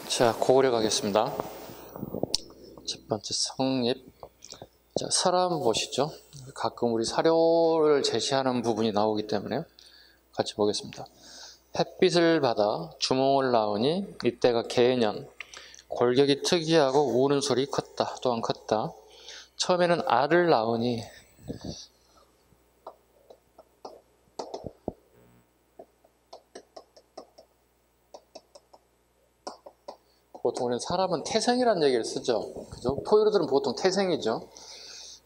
자, 고구려 가겠습니다. 첫 번째 성립. 자, 사람 보시죠. 가끔 우리 사료를 제시하는 부분이 나오기 때문에 같이 보겠습니다. 햇빛을 받아 주몽을 낳으니 이때가 개년. 골격이 특이하고 우는 소리 컸다. 또한 컸다. 처음에는 알을 낳으니 보통 우리는 사람은 태생이라는 얘기를 쓰죠. 그죠? 포유류들은 보통 태생이죠.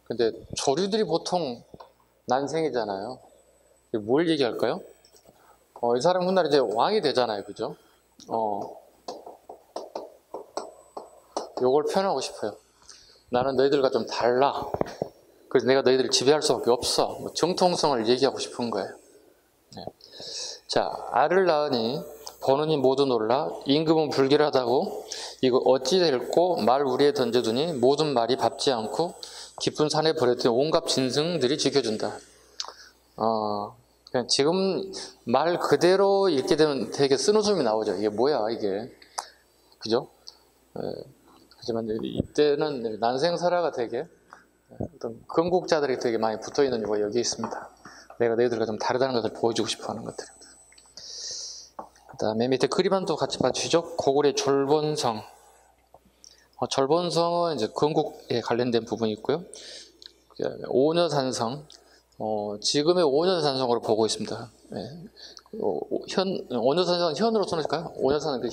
근데 조류들이 보통 난생이잖아요. 뭘 얘기할까요? 이 사람 훗날 이제 왕이 되잖아요. 그죠? 요걸 표현하고 싶어요. 나는 너희들과 좀 달라. 그래서 내가 너희들을 지배할 수밖에 없어. 정통성을 얘기하고 싶은 거예요. 네. 자, 알을 낳으니 보느니 모두 놀라 임금은 불길하다고 이거 어찌 될꼬 말 우리에 던져두니 모든 말이 밟지 않고 깊은 산에 버렸더니 온갖 짐승들이 지켜준다. 그냥 지금 말 그대로 읽게 되면 되게 쓴웃음이 나오죠. 이게 뭐야 이게, 그죠? 하지만 이때는 난생사라가 되게 어떤 건국자들이 되게 많이 붙어있는 이유가 여기 있습니다. 내가 너희들과 좀 다르다는 것을 보여주고 싶어하는 것들입니다. 그 다음에 밑에 그림만 또 같이 봐주시죠. 고구려 졸본성. 졸본성은 이제 건국에 관련된 부분이 있고요. 오녀산성. 지금의 오녀산성으로 보고 있습니다. 네. 오녀산성은 현으로 써놓을까요? 오녀산은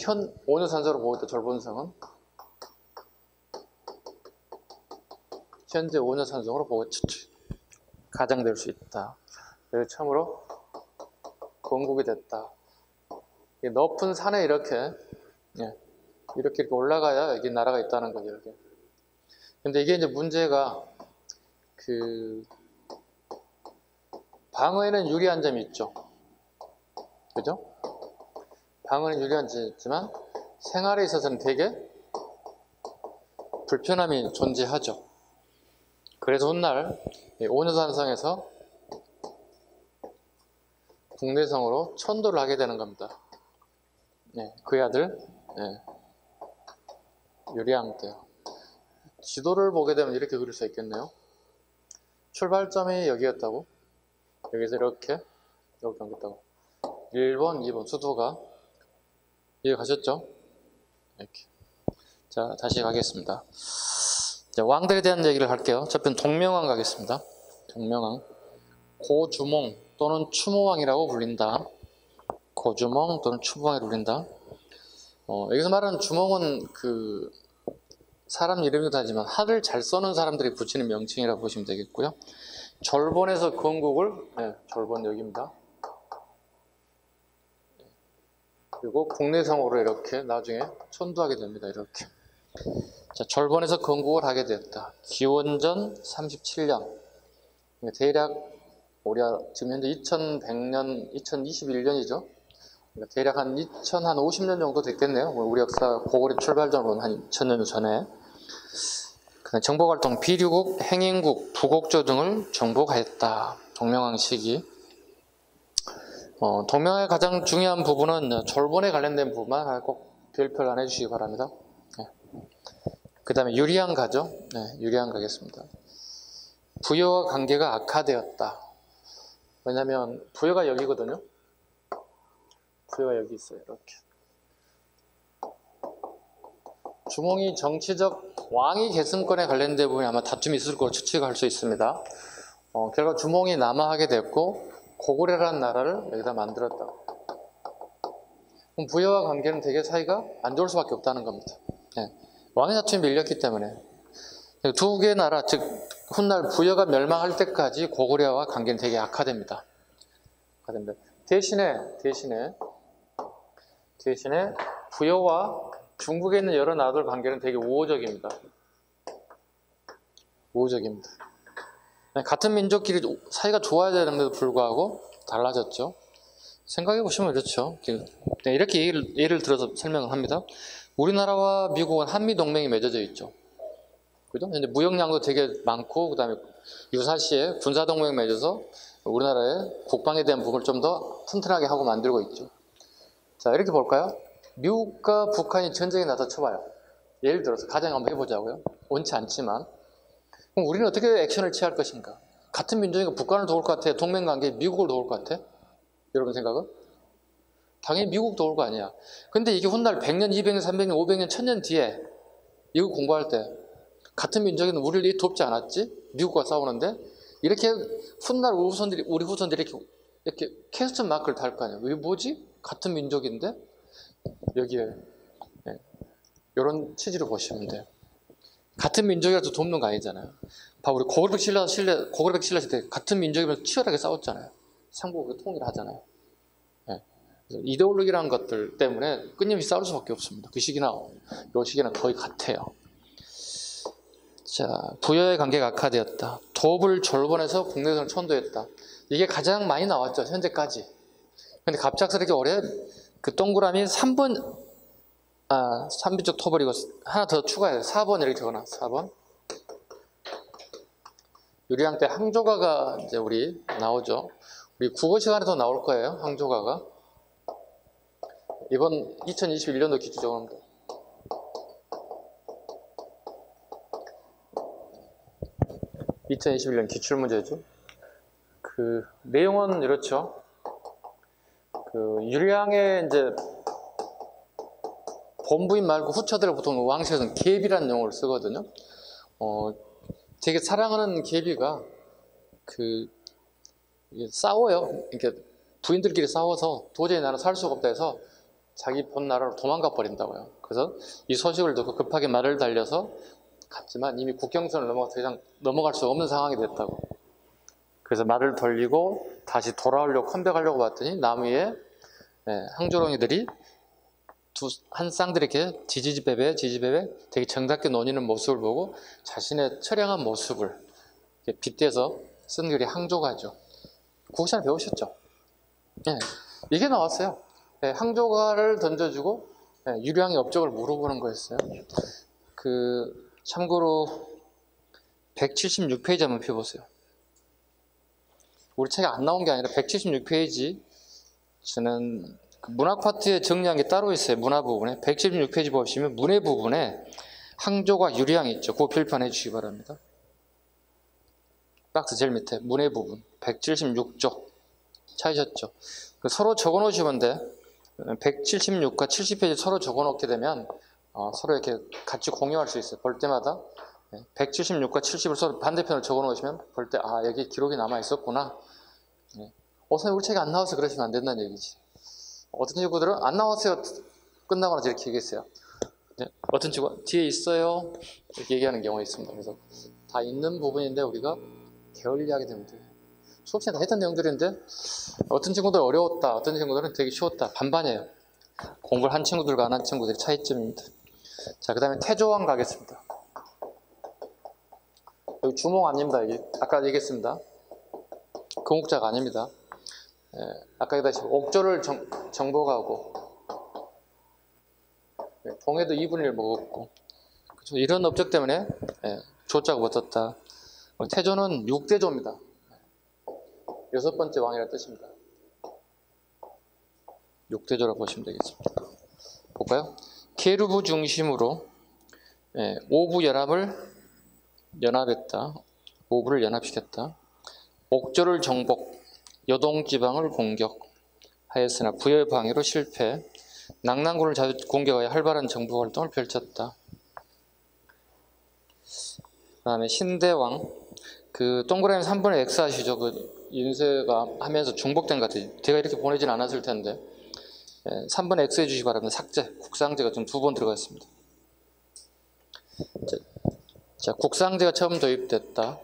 오녀산성으로 보고 있다. 졸본성은 현재 오녀산성으로 보고 가장될 수 있다. 그래서 처음으로 건국이 됐다. 높은 산에 이렇게 올라가야 여기 나라가 있다는 거죠. 이렇게. 근데 이게 이제 문제가 방어에는 유리한 점이 있죠. 그죠? 방어는 유리한 점이 있지만 생활에 있어서는 되게 불편함이 존재하죠. 그래서 훗날 오녀산성에서 국내성으로 천도를 하게 되는 겁니다. 그의 아들 유리왕 때요. 지도를 보게 되면 이렇게 그릴 수 있겠네요. 출발점이 여기였다고. 여기서 이렇게 옮겼다고. 1번, 2번 수도가 이해 가셨죠? 이렇게. 자, 다시 가겠습니다. 자, 왕들에 대한 얘기를 할게요. 첫 번째 동명왕 가겠습니다. 동명왕. 고주몽 또는 추모왕이라고 불린다. 고주몽 또는 추모왕이라고 불린다. 여기서 말하는 주몽은 사람 이름이기도 하지만 학을 잘 써는 사람들이 붙이는 명칭이라고 보시면 되겠고요. 졸본에서 건국을, 졸본 여기입니다. 그리고 국내성으로 이렇게 나중에 천도하게 됩니다. 이렇게. 자, 졸본에서 건국을 하게 되었다. 기원전 37년. 대략 우리가 지금 현재 2100년, 2021년이죠. 대략 한 2050년 정도 됐겠네요. 우리 역사 고구려 출발전으로는 한 2000년 전에. 정복활동 비류국, 행인국, 부곡조 등을 정복하였다. 동명왕 시기. 동명왕의 가장 중요한 부분은 졸본에 관련된 부분만 꼭 별표를 안 해주시기 바랍니다. 그 다음에 유리왕 가죠. 유리왕 가겠습니다. 부여와 관계가 악화되었다. 왜냐하면 부여가 여기거든요. 부여가 여기 있어요. 이렇게. 주몽이 정치적 왕위 계승권에 관련된 부분이 아마 다툼이 있을 거로 추측할 수 있습니다. 결과 주몽이 남하하게 됐고 고구려라는 나라를 여기다 만들었다. 그럼 부여와 관계는 되게 사이가 안 좋을 수밖에 없다는 겁니다. 왕위 다툼이 밀렸기 때문에 두 개의 나라, 즉 훗날 부여가 멸망할 때까지 고구려와 관계는 되게 악화됩니다. 대신에 부여와 중국에 있는 여러 나라들 관계는 되게 우호적입니다. 같은 민족끼리 사이가 좋아야 되는데도 불구하고 달라졌죠. 생각해 보시면 그렇죠. 이렇게 예를 들어서 설명을 합니다. 우리나라와 미국은 한미동맹이 맺어져 있죠. 그죠? 근데 무역량도 되게 많고, 그 다음에 유사시에 군사동맹 맺어서 우리나라의 국방에 대한 부분을 좀 더 튼튼하게 하고 만들고 있죠. 자, 이렇게 볼까요? 미국과 북한이 전쟁이 나서 쳐봐요. 예를 들어서 가정 한번 해보자고요. 원치 않지만. 그럼 우리는 어떻게 액션을 취할 것인가? 같은 민족이니까 북한을 도울 것 같아? 동맹관계에 미국을 도울 것 같아? 여러분 생각은? 당연히 미국 도울 거 아니야. 근데 이게 훗날 100년, 200년, 300년, 500년, 1000년 뒤에 이거 공부할 때 같은 민족은 우리를 돕지 않았지? 미국과 싸우는데 이렇게 훗날 우리 후손들이 이렇게 퀘스천 마크를 달 거 아니야. 왜 뭐지? 같은 민족인데? 여기에 이런 취지로 보시면 돼요. 같은 민족이라도 돕는 거 아니잖아요. 봐, 우리 고구려백 신라 시대 같은 민족이면 치열하게 싸웠잖아요. 삼국을 통일하잖아요. 네. 이데올로기라는 것들 때문에 끊임없이 싸울 수밖에 없습니다. 그 시기나 이 시기는 거의 같아요. 자, 부여의 관계가 악화되었다. 도읍을 졸본해서 국내선을 천도했다. 이게 가장 많이 나왔죠, 현재까지. 근데 갑작스럽게 올해 그 동그라미 3비쪽 토벌이고 하나 더 추가해요. 4번 이렇게 적어놔. 4번. 유리왕 때 항조가가 이제 우리 나오죠. 우리 국어 시간에도 나올 거예요. 항조가가. 이번 2021년도 기출 적어놓습니다. 2021년 기출문제죠. 그 내용은 이렇죠. 그 유리왕의 이제 본부인 말고 후처들을 보통 왕실에서는 계비라는 용어를 쓰거든요. 되게 사랑하는 계비가 싸워요. 이렇게 부인들끼리 싸워서 도저히 나는 살 수가 없다 해서 자기 본 나라로 도망가 버린다고요. 그래서 이 소식을 듣고 급하게 말을 달려서 갔지만 이미 국경선을 넘어가서 더 이상 넘어갈 수 없는 상황이 됐다고. 그래서 말을 돌리고 다시 돌아오려고 컴백하려고 봤더니 나무 위에 항조롱이들이 한 쌍들이 이렇게 지지배배 되게 정답게 논이는 모습을 보고 자신의 처량한 모습을 빗대서 쓴 글이 항조가죠. 국어시간에 배우셨죠? 네, 이게 나왔어요. 네, 항조가를 던져주고 유리왕의 업적을 물어보는 거였어요. 참고로 176페이지 한번 펴보세요. 우리 책에 안 나온 게 아니라 176페이지 저는 문학 파트에 정리한 게 따로 있어요. 문화 부분에 176페이지 보시면 문해 부분에 항조가 유리왕이 있죠. 그거 필판해 주시기 바랍니다. 박스 제일 밑에 문해 부분 176쪽 찾으셨죠? 서로 적어 놓으시면 돼. 176과 70페이지 서로 적어 놓게 되면 서로 이렇게 같이 공유할 수 있어요. 볼 때마다 176과 70을 서로 반대편을 적어 놓으시면 볼 때 여기 기록이 남아 있었구나. 선생님 우리 책이 안 나와서 그러시면 안 된다는 얘기지. 어떤 친구들은 안 나왔어요. 끝나고 나서 이렇게 얘기했어요. 어떤 친구가 뒤에 있어요. 이렇게 얘기하는 경우가 있습니다. 그래서 다 있는 부분인데 우리가 게을리하게 됩니다. 수업 시간에 다 했던 내용들인데 어떤 친구들은 어려웠다. 어떤 친구들은 되게 쉬웠다. 반반이에요. 공부를 한 친구들과 안 한 친구들의 차이점입니다. 자, 그 다음에 태조왕 가겠습니다. 여기 주몽 아닙니다. 여기 아까 얘기했습니다. 금옥자가 아닙니다. 아까 얘기했다시피 옥조를 정복하고 동해도 2분의 1 먹었고 그렇죠? 이런 업적 때문에 조자가 붙었다. 태조는 6대조입니다. 6번째 왕이라는 뜻입니다. 6대조라고 보시면 되겠습니다. 볼까요? 계루부 중심으로 5부 연합했다. 5부를 연합시켰다. 옥조를 정복, 여동지방을 공격하였으나 부여의 방해로 실패, 낙랑군을 자주 공격하여 활발한 정부 활동을 펼쳤다. 그 다음에 신대왕, 동그라미 3분의 X 하시죠. 윤세가 하면서 중복된 것 같아요. 제가 이렇게 보내진 않았을 텐데 3분의 X 해주시기 바랍니다. 삭제, 국상제가 좀 2번 들어가 있습니다. 자, 국상제가 처음 도입됐다.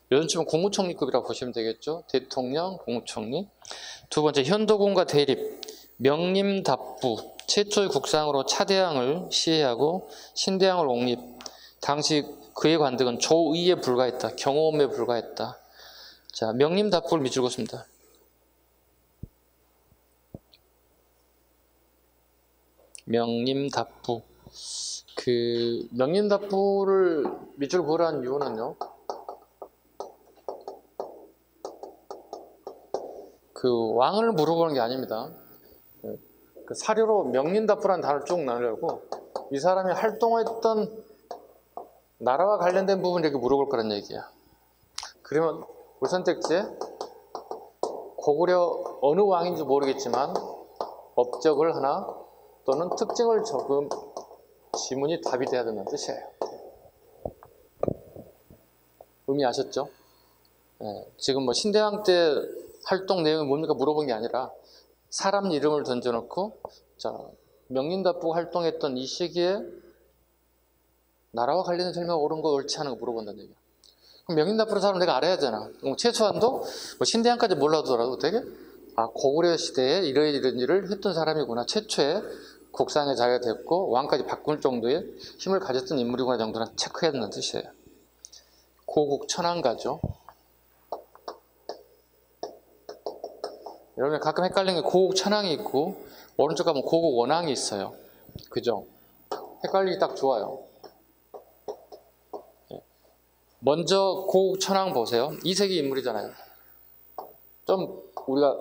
요즘쯤은 국무총리급이라고 보시면 되겠죠. 대통령, 국무총리. 두 번째, 현도군과 대립, 명림답부, 최초의 국상으로 차대왕을 시해하고 신대왕을 옹립. 당시 그의 관직은 조의에 불과했다. 경호원에 불과했다. 자, 명림답부를 밑줄 긋습니다. 명림답부. 명림답부를 밑줄 그으라는 이유는요. 왕을 물어보는 게 아닙니다. 그 사료로 명린답부라는 단어를 쭉 나누려고 이 사람이 활동했던 나라와 관련된 부분 이렇게 물어볼 거란 얘기야. 그러면 우리 선택지에 고구려 어느 왕인지 모르겠지만 업적을 하나 또는 특징을 적은 지문이 답이 돼야 된다는 뜻이에요. 의미 아셨죠? 네, 지금 뭐 신대왕 때 활동 내용이 뭡니까 물어본 게 아니라 사람 이름을 던져놓고 자 명린답부 활동했던 이 시기에 나라와 관련된 설명 옳은 거 옳지 않은 거 물어본다는 얘기야. 그럼 명린답부라는 사람 내가 알아야 되잖아. 최소한도 뭐 신대왕까지 몰라더라도 되게 고구려 시대에 이런 일을 했던 사람이구나. 최초의 국상의 자리가 됐고 왕까지 바꿀 정도의 힘을 가졌던 인물이구나 정도는 체크해야 된다는 뜻이에요. 고국 천왕가죠. 여러분 가끔 헷갈리는 게 고국 천왕이 있고 오른쪽 가면 고국 원왕이 있어요. 그죠? 헷갈리기 딱 좋아요. 먼저 고국 천왕 보세요. 이세기 인물이잖아요. 좀 우리가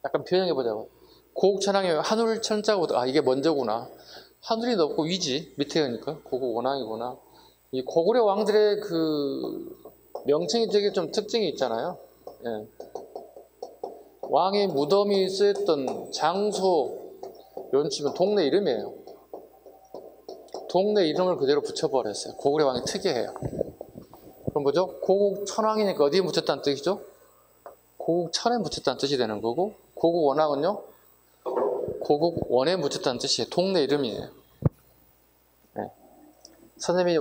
약간 표현해보자고. 고국 천왕이 하늘 천자고 이게 먼저구나. 하늘이 높고 위지 밑에니까 고국 원왕이구나. 이 고구려 왕들의 그 명칭이 되게 좀 특징이 있잖아요. 예. 왕의 무덤이 쓰였던 장소 이런 치면 동네 이름이에요. 동네 이름을 그대로 붙여버렸어요. 고구려 왕이 특이해요. 그럼 뭐죠? 고국 천왕이니까 어디에 붙였다는 뜻이죠? 고국 천에 붙였다는 뜻이 되는 거고 고국 원왕은요? 고국 원에 붙였다는 뜻이에요. 동네 이름이에요. 네. 선생님이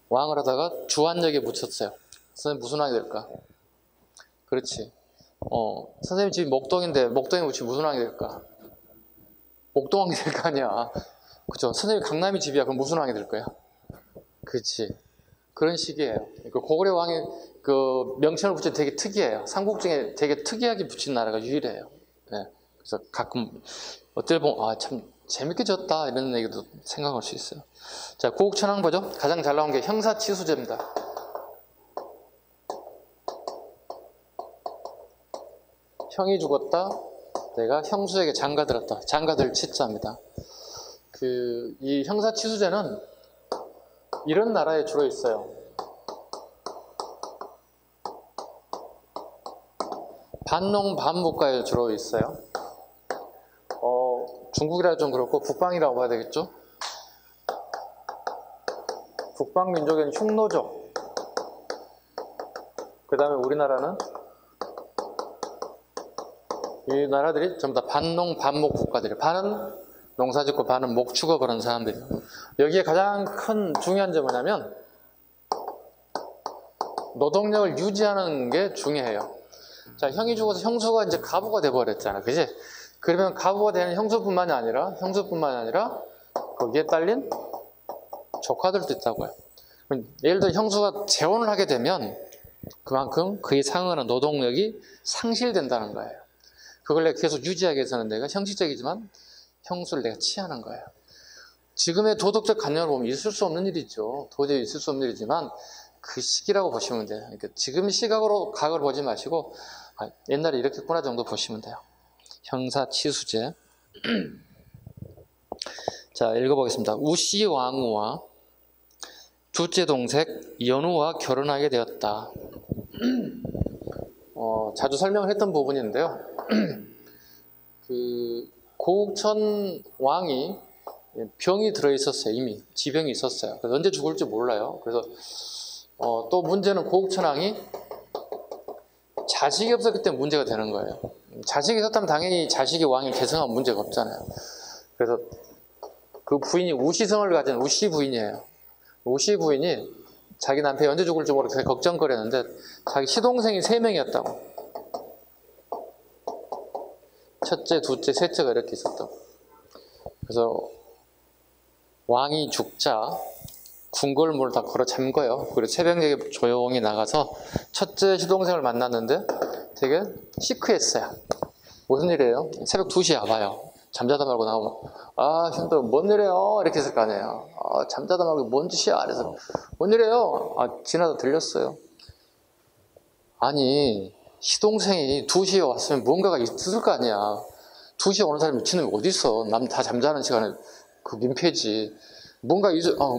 왕을 하다가 주한역에 붙였어요. 선생님 무슨 왕이 될까? 그렇지. 선생님 집이 목동인데 목동에 붙이면 무슨 왕이 될까? 목동왕이 될 거 아니야. 그죠? 선생님 강남이 집이야. 그럼 무슨 왕이 될 거야? 그렇지. 그런 식이에요. 그 고구려 왕의 그 명칭을 붙인 되게 특이해요. 삼국 중에 되게 특이하게 붙인 나라가 유일해요. 네. 그래서 가끔 어떨 보면 참 재밌게 졌다 이런 얘기도 생각할 수 있어요. 자, 고국 천왕 보죠. 가장 잘 나온 게 형사치수제입니다. 형이 죽었다. 내가 형수에게 장가들었다. 장가들 치자입니다. 이 형사치수제는 이런 나라에 주로 있어요. 반농 반묵가에 주로 있어요. 중국이라 좀 그렇고 북방이라고 봐야 되겠죠. 북방 민족에는 흉노족. 그 다음에 우리나라는 이 나라들이 전부 다 반농 반목 국가들이에요. 반은 농사짓고 반은 목축업 그런 사람들이에요. 여기에 가장 큰 중요한 점은 뭐냐면 노동력을 유지하는 게 중요해요. 자, 형이 죽어서 형수가 이제 가부가 돼버렸잖아. 그지? 그러면 가부가 되는 형수뿐만이 아니라 거기에 딸린 조카들도 있다고요. 예를 들어 형수가 재혼을 하게 되면 그만큼 그에 상응하는 노동력이 상실된다는 거예요. 그걸 내가 계속 유지하기 위해서는 내가 형식적이지만 형수를 내가 취하는 거예요. 지금의 도덕적 관념을 보면 있을 수 없는 일이죠. 도저히 있을 수 없는 일이지만 그 시기라고 보시면 돼요. 그러니까 지금 시각으로 각을 보지 마시고 옛날에 이렇게 했구나 정도 보시면 돼요. 형사치수제. 자, 읽어보겠습니다. 우씨 왕후와 둘째 동생 연우와 결혼하게 되었다. 자주 설명을 했던 부분인데요. 고국천 왕이 병이 들어있었어요. 이미 지병이 있었어요. 그래서 언제 죽을지 몰라요. 그래서 또 문제는 고국천 왕이 자식이 없었기 때문에 문제가 되는 거예요. 자식이 있었다면 당연히 자식이 왕이 계승하면 문제가 없잖아요. 그래서 그 부인이 우시성을 가진 우시 부인이에요. 우시 부인이 자기 남편이 언제 죽을지 모르고 걱정거렸는데 자기 시동생이 3명이었다고. 첫째, 둘째, 셋째가 이렇게 있었다고. 그래서 왕이 죽자 궁궐문을 다 걸어 잠궈요. 그리고 새벽녘에 조용히 나가서 첫째 시동생을 만났는데 되게 시크했어요. 무슨 일이에요? 새벽 2시에 와봐요. 잠자다 말고 나오면 형들 뭔 일이에요? 이렇게 했을 거 아니에요. 잠자다 말고 뭔 짓이야? 그래서 뭔 일이에요? 지나다 들렸어요. 아니 시동생이 2시에 왔으면 뭔가가 있을 거 아니야. 2시에 오는 사람이 미친놈이 어디 있어? 남 다 잠자는 시간에 그 민폐지. 뭔가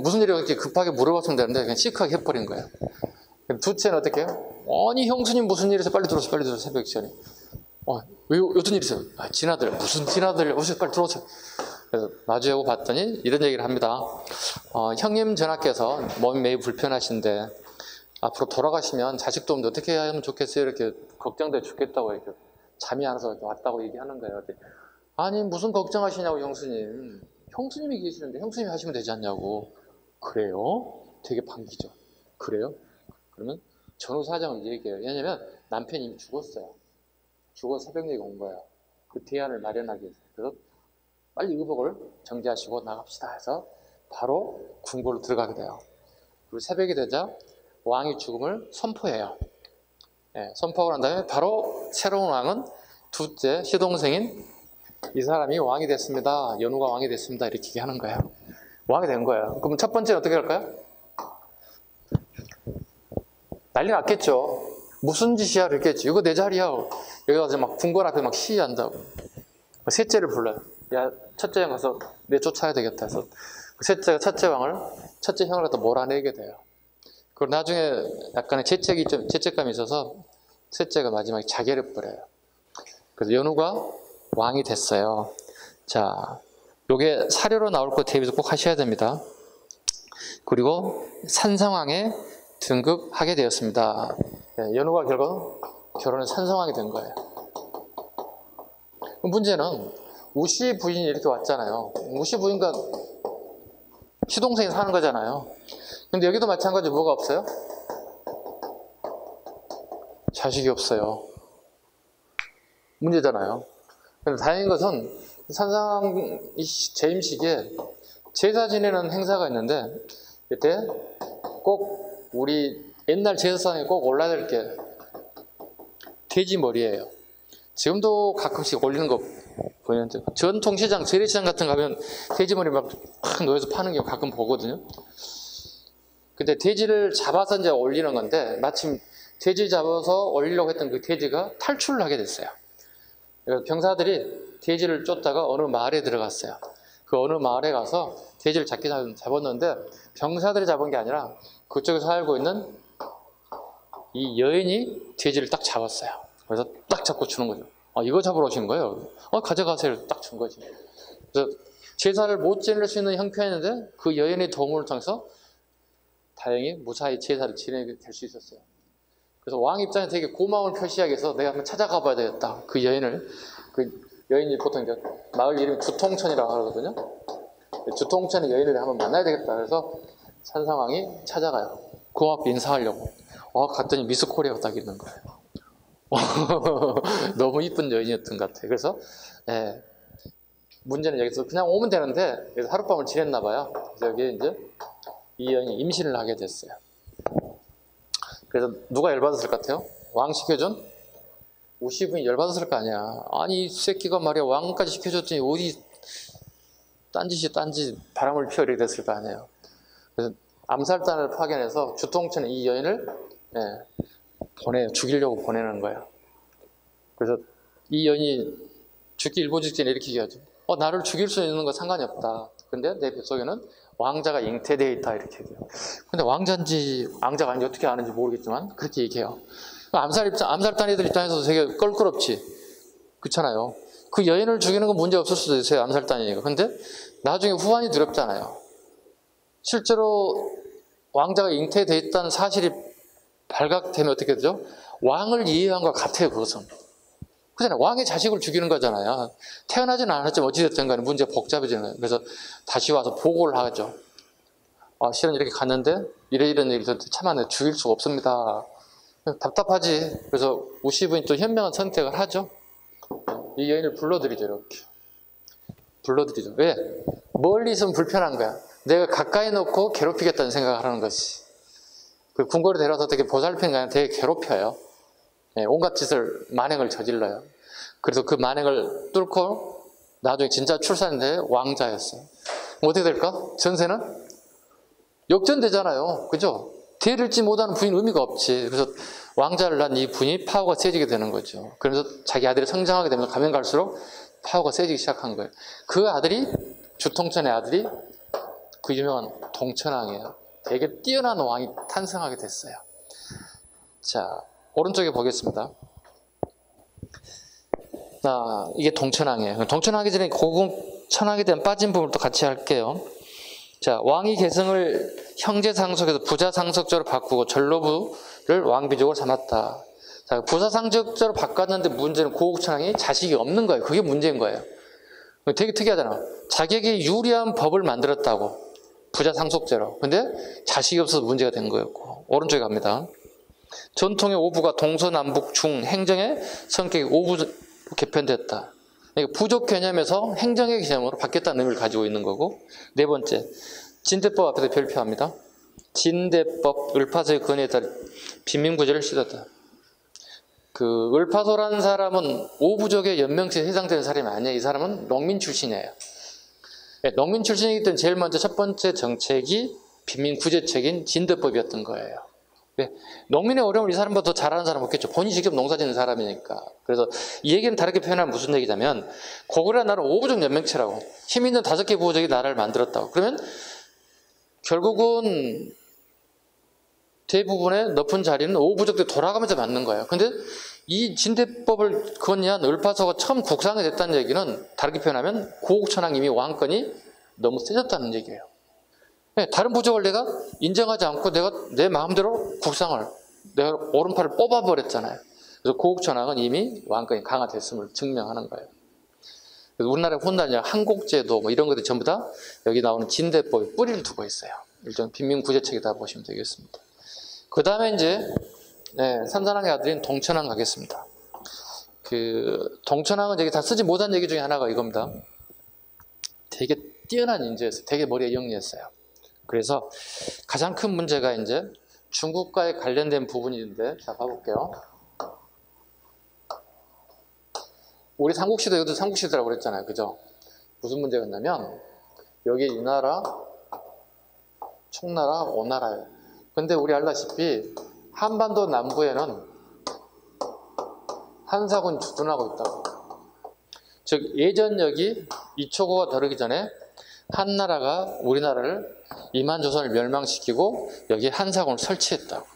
무슨 일이 이렇게 급하게 물어봤으면 되는데 그냥 시크하게 해버린 거예요. 둘째는 어떻게 해요? 아니 형수님 무슨 일 있어요? 빨리 들어오세요. 빨리 들어오세요. 새벽 시간에. 왜 어떤 일 있어요? 진아들 무슨 진아들 오세요. 빨리 들어오세요. 그래서 마주하고 봤더니 이런 얘기를 합니다. 형님 전하께서 몸이 매우 불편하신데 앞으로 돌아가시면 자식 도움도 어떻게 하면 좋겠어요? 이렇게 걱정돼 죽겠다고 이렇게 잠이 안 와서 왔다고 얘기하는 거예요. 아니 무슨 걱정하시냐고 형수님. 형수님이 계시는데 형수님이 하시면 되지 않냐고. 그래요? 되게 반기죠. 그래요? 그러면 전후 사정을 얘기해요. 왜냐면 남편이 이미 죽었어요. 죽어서 새벽녘에 온 거예요. 그 대안을 마련하기 위해서. 그래서 빨리 의복을 정지하시고 나갑시다 해서 바로 궁궐로 들어가게 돼요. 그리고 새벽이 되자 왕의 죽음을 선포해요. 선포하고 난 다음에 바로 새로운 왕은 둘째 시동생인 이 사람이 왕이 됐습니다. 연우가 왕이 됐습니다. 이렇게 얘기하는 거예요. 왕이 된 거예요. 그럼 첫 번째는 어떻게 할까요? 난리 났겠죠. 무슨 짓이야 그랬겠지. 이거 내 자리야. 여기 가서 막 궁궐 앞에 막 시위한다고. 셋째를 불러요. 야 첫째 형 가서 내쫓아야 되겠다 해서 셋째가 첫째 형을 갖다 몰아내게 돼요. 그리고 나중에 약간의 죄책감이 있어서 셋째가 마지막에 자결해 버려요. 그래서 연우가 왕이 됐어요. 자, 요게 사료로 나올 거 대비해서 꼭 하셔야 됩니다. 그리고 산성왕에 등극하게 되었습니다. 연우가 결국 결혼해 산성왕이 된 거예요. 문제는 우시 부인이 이렇게 왔잖아요. 우시 부인과 시동생이 사는 거잖아요. 근데 여기도 마찬가지로 뭐가 없어요? 자식이 없어요. 문제잖아요. 근데 다행인 것은 산상 재임식에 제사 지내는 행사가 있는데 이때 꼭 우리 옛날 제사상에 꼭 올라야 될 게 돼지 머리예요. 지금도 가끔씩 올리는 거 보이는데 전통시장, 재래시장 같은 거 가면 돼지 머리 막 놓여서 파는 게 가끔 보거든요. 근데 돼지를 잡아서 이제 올리는 건데 마침 돼지 잡아서 올리려고 했던 그 돼지가 탈출을 하게 됐어요. 그래서 병사들이 돼지를 쫓다가 어느 마을에 들어갔어요. 그 어느 마을에 가서 돼지를 잡았는데 병사들이 잡은 게 아니라 그쪽에 살고 있는 이 여인이 돼지를 딱 잡았어요. 그래서 딱 잡고 주는 거죠. 이거 잡으러 오신 거예요? 가져가세요. 딱 준 거지. 그래서 제사를 못 지낼 수 있는 형편인데 그 여인의 도움을 통해서 다행히 무사히 제사를 지내게 될 수 있었어요. 그래서 왕 입장에 되게 고마움을 표시하기 위해서 내가 한번 찾아가 봐야 되겠다. 그 여인을. 그 여인이 보통 이제 마을 이름이 주통천이라고 하거든요. 주통천의 여인을 한번 만나야 되겠다. 그래서 산상왕이 찾아가요. 고맙게 인사하려고. 갔더니 미스 코리아가 딱 있는 거예요. 너무 이쁜 여인이었던 것 같아요. 그래서 문제는 여기서 그냥 오면 되는데 여기서 하룻밤을 지냈나 봐요. 그래서 여기 이제 이 여인이 임신을 하게 됐어요. 그래서 누가 열받았을 것 같아요? 왕 시켜준 우시부인이 열받았을 거 아니야. 아니 이 새끼가 말이야 왕까지 시켜줬더니 어디 딴짓이 바람을 피워 이렇게 됐을 거 아니에요. 그래서 암살단을 파견해서 주통천에 이 여인을 죽이려고 보내는 거예요. 그래서 이 여인이 죽기 일보 직전에 이렇게 얘기하죠. 나를 죽일 수 있는 거 상관이 없다. 근데 내 뱃속에는 왕자가 잉태되어 있다. 이렇게 얘기해요. 근데 왕자인지 왕자가 아닌지 어떻게 아는지 모르겠지만 그렇게 얘기해요. 암살단이들 입장에서도 되게 껄끄럽지. 그렇잖아요. 그 여인을 죽이는 건 문제 없을 수도 있어요. 암살단이니까. 근데 나중에 후환이 두렵잖아요. 실제로 왕자가 잉태되어 있다는 사실이 발각되면 어떻게 되죠? 왕을 이해한 것 같아요. 그것은. 그잖아요. 왕의 자식을 죽이는 거잖아요. 태어나지는 않았지만 어찌됐든 간에 문제가 복잡해지는 거예요. 그래서 다시 와서 보고를 하죠. 실은 이렇게 갔는데 이런 일이 참아 죽일 수가 없습니다. 답답하지. 그래서 우시부인이 또 현명한 선택을 하죠. 이 여인을 불러들이죠. 이렇게. 불러들이죠. 왜? 멀리 있으면 불편한 거야. 내가 가까이 놓고 괴롭히겠다는 생각을 하는 것이. 그 궁궐에 데려와서 어떻게 보살피는 게 아니라 되게 괴롭혀요. 온갖 짓을 만행을 저질러요. 그래서 그 만행을 뚫고 나중에 진짜 출산인데 왕자였어요. 어떻게 될까? 전세는 역전되잖아요. 그죠? 대를 잃지 못하는 부인 의미가 없지. 그래서 왕자를 낳은 이 부인이 파워가 세지게 되는 거죠. 그래서 자기 아들이 성장하게 되면서 가면 갈수록 파워가 세지기 시작한 거예요. 그 아들이, 주통천의 아들이 그 유명한 동천왕이에요. 되게 뛰어난 왕이 탄생하게 됐어요. 자, 오른쪽에 보겠습니다. 이게 동천왕이에요. 동천하기 전에 고궁천왕에 대한 빠진 부분을 또 같이 할게요. 자, 왕이 계승을 형제 상속에서 부자 상속자로 바꾸고 전로부를 왕비족으로 삼았다. 자, 부자 상속자로 바꿨는데 문제는 고궁천왕이 자식이 없는 거예요. 그게 문제인 거예요. 되게 특이하잖아. 자기에게 유리한 법을 만들었다고. 부자 상속제로. 근데 자식이 없어서 문제가 된 거였고. 오른쪽에 갑니다. 전통의 오부가 동서남북 중 행정의 성격이 오부 개편됐다. 그러니까 부족 개념에서 행정의 개념으로 바뀌었다는 의미를 가지고 있는 거고. 네 번째, 진대법 앞에서 별표합니다. 진대법 을파소의 건의에 따라 빈민구제를 시켰다. 그 을파소라는 사람은 오부족의 연명체에 해당되는 사람이 아니에요. 이 사람은 농민 출신이에요. 농민 출신이기 때문에 제일 먼저 첫 번째 정책이 빈민구제책인 진대법이었던 거예요. 농민의 어려움을 이 사람보다 더 잘하는 사람 없겠죠. 본인이 직접 농사 짓는 사람이니까. 그래서 이 얘기는 다르게 표현하면 무슨 얘기냐면, 고구려라는 나라는 오부족 연맹체라고, 힘 있는 5개 부족이 나라를 만들었다고. 그러면 결국은 대부분의 높은 자리는 오부족들이 돌아가면서 맞는 거예요. 근데 이 진대법을 건의한 을파소가 처음 국상이 됐다는 얘기는 다르게 표현하면 고궁천왕 이미 왕권이 너무 세졌다는 얘기예요. 다른 부족을 내가 인정하지 않고 내가 내 마음대로 국상을, 내가 오른팔을 뽑아버렸잖아요. 그래서 고궁천왕은 이미 왕권이 강화됐음을 증명하는 거예요. 그래서 우리나라의 혼란이나 한국제도 뭐 이런 것들이 전부 다 여기 나오는 진대법에 뿌리를 두고 있어요. 일종의 빈민구제책이다 보시면 되겠습니다. 그 다음에 이제 삼산왕의 아들인 동천왕 가겠습니다. 그 동천왕은 여기 다 쓰지 못한 얘기 중에 하나가 이겁니다. 되게 뛰어난 인재였어요. 되게 머리가 영리했어요. 그래서 가장 큰 문제가 이제 중국과의 관련된 부분인데, 자 봐볼게요. 우리 삼국시도 여기도 삼국시대라고 그랬잖아요. 그죠? 무슨 문제가 있냐면 여기 이 나라, 총나라, 오나라예요. 근데 우리 알다시피 한반도 남부에는 한사군이 주둔하고 있다고. 즉 예전 여기 이초고가 다르기 전에 한나라가 우리나라를 이만조선을 멸망시키고 여기에 한사군을 설치했다고.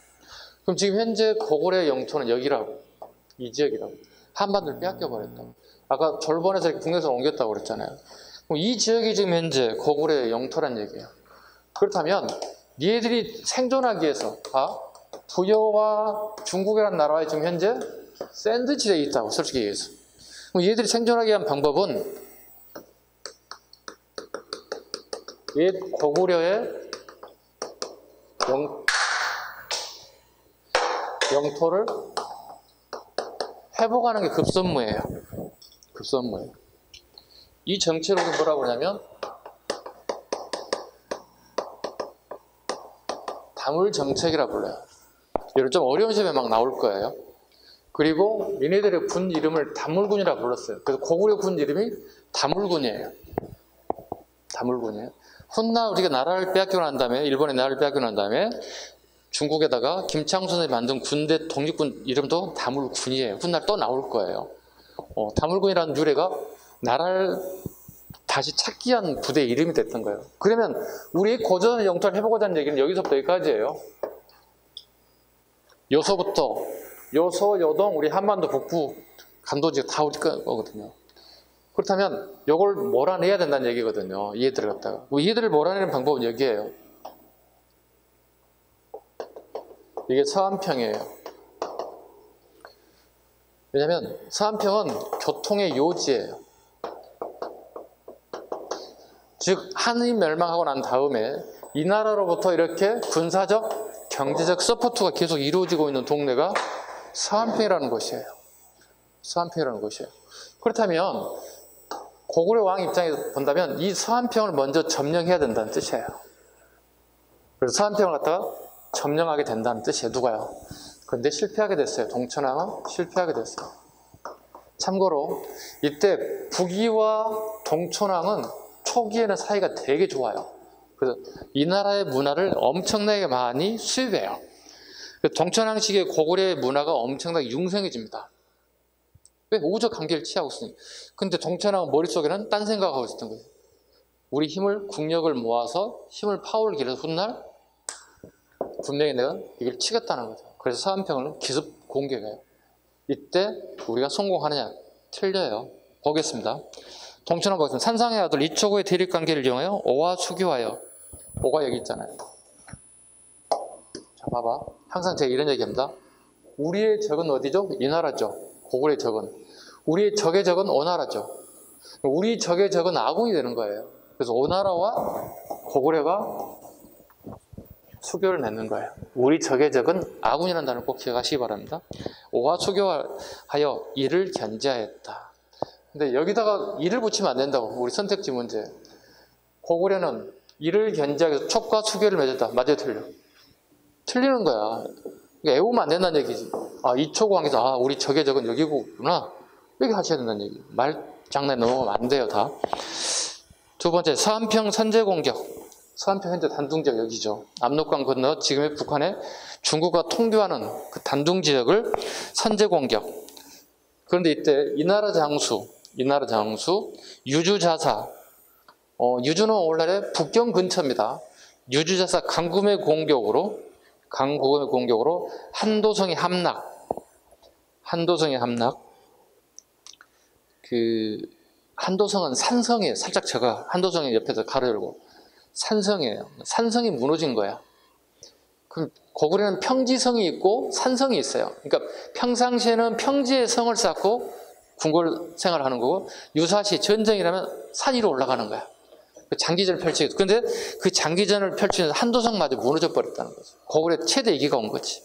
그럼 지금 현재 고구려의 영토는 여기라고, 이 지역이라고. 한반도를 빼앗겨버렸다고. 아까 졸본에서 이렇게 국내선을 옮겼다고 그랬잖아요. 그럼 이 지역이 지금 현재 고구려의 영토란 얘기예요. 그렇다면 얘들이 생존하기 위해서 부여와 중국이라는 나라와 지금 현재 샌드위치되어 있다고, 솔직히 얘기해서. 그럼 얘들이 생존하기 위한 방법은 옛 고구려의 영토를 회복하는 게 급선무예요. 급선무예요. 이 정책을 뭐라고 하냐면 다물정책이라 불러요. 이런 좀 어려운 시험에 막 나올 거예요. 그리고 얘네들의 군 이름을 다물군이라 불렀어요. 그래서 고구려 군 이름이 다물군이에요. 다물군이에요. 훗날 우리가 나라를 빼앗기고 난 다음에, 일본의 나라를 빼앗기고 난 다음에 중국에다가 김창순이 만든 군대 독립군 이름도 다물군이에요. 훗날 또 나올 거예요. 다물군이라는 유래가 나라를 다시 찾기 위한 부대의 이름이 됐던 거예요. 그러면 우리 고전 영토를 해보고자 하는 얘기는 여기서부터 여기까지예요. 요서부터 요서, 요동, 우리 한반도 북부 간도지가 다 우리 거거든요. 그렇다면 이걸 몰아내야 된다는 얘기거든요. 얘들을 갖다가. 얘들을 몰아내는 방법은 여기에요. 이게 서안평이에요. 왜냐하면 서안평은 교통의 요지예요. 즉 한이 멸망하고 난 다음에 이 나라로부터 이렇게 군사적, 경제적 서포트가 계속 이루어지고 있는 동네가 서안평이라는 곳이에요. 서안평이라는 곳이에요. 그렇다면 고구려 왕 입장에서 본다면 이 서안평을 먼저 점령해야 된다는 뜻이에요. 그래서 서안평을 갖다가 점령하게 된다는 뜻이에요. 누가요? 그런데 실패하게 됐어요. 동천왕은 실패하게 됐어요. 참고로 이때 북이와 동천왕은 초기에는 사이가 되게 좋아요. 그래서 이 나라의 문화를 엄청나게 많이 수입해요. 동천왕 시기에 고구려의 문화가 엄청나게 융성해집니다. 왜? 우적 관계를 취하고 있으니. 근데 동천왕은 머릿속에는 딴 생각하고 있었던 거예요. 우리 힘을, 국력을 모아서 힘을 파워를 길어서 훗날 분명히 내가 이걸 치겠다는 거죠. 그래서 사안평을 기습 공격해요. 이때 우리가 성공하느냐? 틀려요. 보겠습니다. 동천왕 보겠습니다. 산상의 아들 이초고의 대립관계를 이용하여 오와 수교하여. 오가 여기 있잖아요. 자, 봐봐. 항상 제가 이런 얘기합니다. 우리의 적은 어디죠? 이 나라죠. 고구려의 적은. 우리의 적의 적은 오나라죠. 우리 적의 적은 아군이 되는 거예요. 그래서 오나라와 고구려가 수교를 맺는 거예요. 우리 적의 적은 아군이라는 단어를 꼭 기억하시기 바랍니다. 오와 수교하여 이를 견제하였다. 근데 여기다가 이를 붙이면 안 된다고. 우리 선택지 문제. 고구려는 이를 견제하기 위해서 촉과 수교를 맺었다. 맞아요, 틀려? 틀리는 거야. 그러니까 애우면 안 된다는 얘기지. 아, 이초고항에서 아, 우리 적의 적은 여기구나. 이렇게 하셔야 된다는 얘기. 말 장난에 넘어가면 안 돼요, 다. 두 번째, 서안평 선제공격. 서안평 현재 단둥지역 여기죠. 압록강 건너 지금의 북한의 중국과 통교하는 그 단둥지역을 선제공격. 그런데 이때 이나라 장수 유주자사. 유주는 오늘날의 북경 근처입니다. 유주자사 강금의 공격으로 한도성이 함락. 한도성은 산성이에요. 살짝 제가 한도성의 옆에서 가로 열고 산성이에요. 산성이 무너진 거야. 그럼 고구려는 평지성이 있고 산성이 있어요. 그러니까 평상시에는 평지에 성을 쌓고 궁궐 생활을 하는 거고 유사시 전쟁이라면 산 위로 올라가는 거야. 장기전을 펼치겠다. 그런데 그 장기전을 펼치면서 한도성마저 무너져 버렸다는 거죠. 고구려 최대 위기가 온 거지.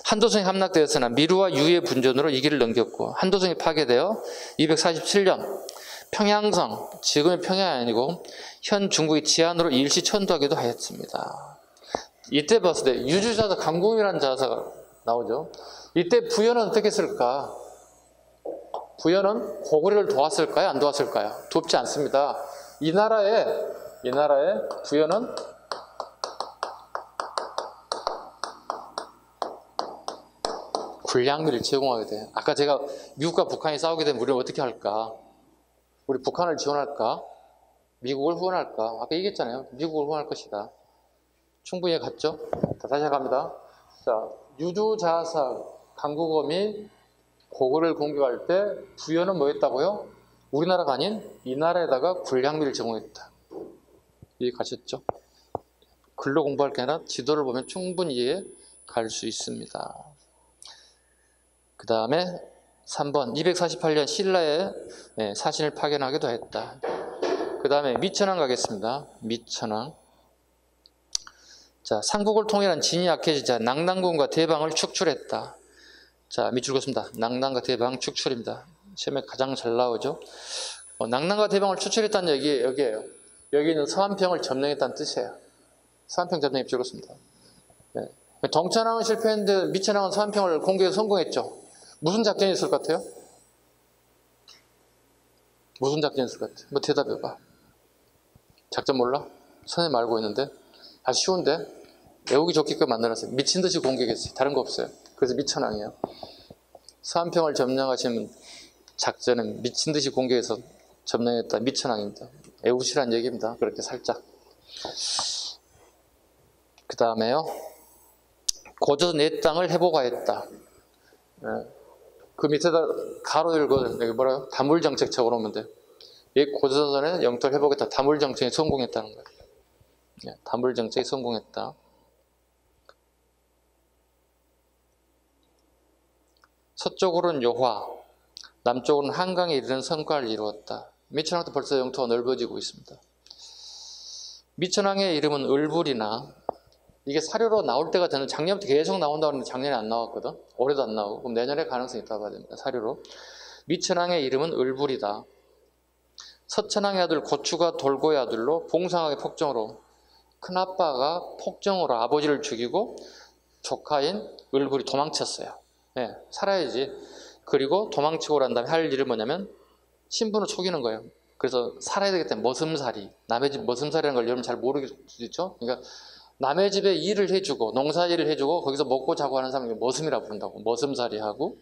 한도성이 함락되었으나 미루와 유의 분전으로 위기를 넘겼고 한도성이 파괴되어 247년 평양성, 지금의 평양이 아니고 현 중국의 지안으로 일시천도하기도 하였습니다. 이때 봤을 때 유주자사 강공이라는 자사가 나오죠. 이때 부여는 어떻게 했을까? 부여는 고구려를 도왔을까요? 안 도왔을까요? 돕지 않습니다. 이 나라의 부여는 군량미를 제공하게 돼요. 아까 제가 미국과 북한이 싸우게 되면 우리는 어떻게 할까? 우리 북한을 지원할까? 미국을 후원할까? 아까 얘기했잖아요. 미국을 후원할 것이다. 충분히 갔죠? 자, 다시 갑니다. 자, 유주자사 강국엄이 고구려를 공격할 때 부여는 뭐였다고요? 우리나라가 아닌 이 나라에다가 군량미를 제공했다. 이해 가셨죠? 글로 공부할 게 아니라 지도를 보면 충분히 이해 갈 수 있습니다. 그 다음에 3번 248년 신라의 사신을 파견하기도 했다. 그 다음에 미천왕 가겠습니다. 미천왕. 자, 삼국을 통일한 진이 약해지자 낙랑군과 대방을 축출했다. 자, 밑줄 긋습니다. 낙랑과 대방 축출입니다. 시험에 가장 잘 나오죠. 낙랑과 대방을 축출했다는 얘기 여기에요. 여기는 서안평을 점령했다는 뜻이에요. 서안평 점령 밑줄 긋습니다. 네. 동천왕은 실패했는데 미천왕은 서안평을 공격에 성공했죠. 무슨 작전이 있을 것 같아요? 무슨 작전이 있을 것 같아요? 뭐 대답해봐. 작전 몰라? 선생님 알고 있는데? 아주 쉬운데? 외우기 좋게끔 만들었어요. 미친 듯이 공격했어요. 다른 거 없어요. 그래서 미천왕이에요. 서안평을 점령하시는 작전은 미친 듯이 공격해서 점령했다. 미천왕입니다. 외우시란 얘기입니다. 그렇게 살짝. 그 다음에요. 고조 내 땅을 회복하였다. 네. 그 밑에다 가로 열고 여기 뭐라요? 다물정책 적어놓으면 돼요. 이 고조선의 영토를 회복했다. 다물정책에 성공했다는 거예요. 네. 다물정책에 성공했다. 서쪽으로는 요화, 남쪽으로는 한강에 이르는 성과를 이루었다. 미천왕도 벌써 영토가 넓어지고 있습니다. 미천왕의 이름은 을불이나 이게 사료로 나올 때가 되는 작년부터 계속 나온다고 하는데 작년에 안 나왔거든. 올해도 안 나오고 그럼 내년에 가능성이 있다고 봐야 됩니다. 사료로. 미천왕의 이름은 을불이다. 서천왕의 아들 고추가 돌고의 아들로 봉상왕의 폭정으로 큰아빠가 폭정으로 아버지를 죽이고 조카인 을불이 도망쳤어요. 네, 살아야지. 그리고 도망치고 난 다음에 할 일은 뭐냐면 신분을 속이는 거예요. 그래서 살아야 되기 때문에 머슴살이, 남의 집 머슴살이라는 걸 여러분 잘 모르겠죠? 그러니까 남의 집에 일을 해주고 농사 일을 해주고 거기서 먹고 자고 하는 사람이 머슴이라고 부른다고. 머슴살이 하고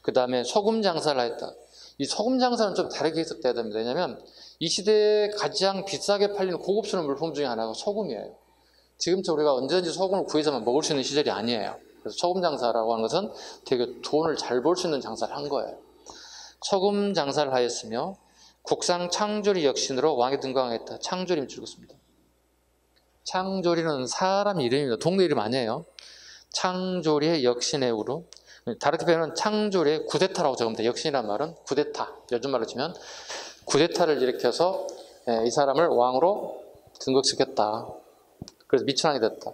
그 다음에 소금 장사를 하였다. 이 소금 장사는 좀 다르게 해석돼야 됩니다. 왜냐하면 이 시대에 가장 비싸게 팔리는 고급스러운 물품 중에 하나가 소금이에요. 지금처럼 우리가 언제든지 소금을 구해서만 먹을 수 있는 시절이 아니에요. 그래서 소금 장사라고 하는 것은 되게 돈을 잘 벌 수 있는 장사를 한 거예요. 소금 장사를 하였으며 국상 창조리 역신으로 왕에 등광했다. 창조림 줄였습니다. 창조리는 사람 이름입니다. 동네 이름 아니에요. 창조리의 역신의 우로, 다르게 표현하면 창조리의 쿠데타라고 적으면 돼요. 역신이란 말은 쿠데타, 요즘 말로 치면 쿠데타를 일으켜서 이 사람을 왕으로 등극시켰다. 그래서 미천왕이 됐다.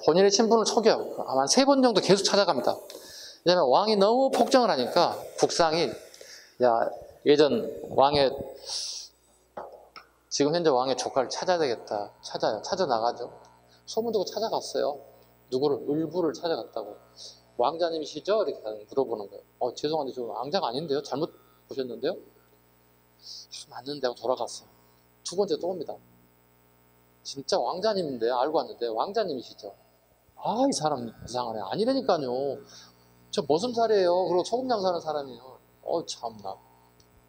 본인의 신분을 속여 아마 3번 정도 계속 찾아갑니다. 왜냐하면 왕이 너무 폭정을 하니까 국상이 야 예전 왕의 지금 현재 왕의 조카를 찾아야 되겠다. 찾아 나가죠. 소문 듣고 찾아갔어요. 누구를? 을부를 찾아갔다고. 왕자님이시죠? 이렇게 물어보는 거예요. 죄송한데 저 왕자가 아닌데요? 잘못 보셨는데요? 맞는데 하고 돌아갔어요. 두 번째 또 옵니다. 진짜 왕자님인데 알고 왔는데 왕자님이시죠? 이 사람 이상하네. 아니라니까요. 저 머슴살이에요. 그리고 소금 장사하는 사람이에요. 참나.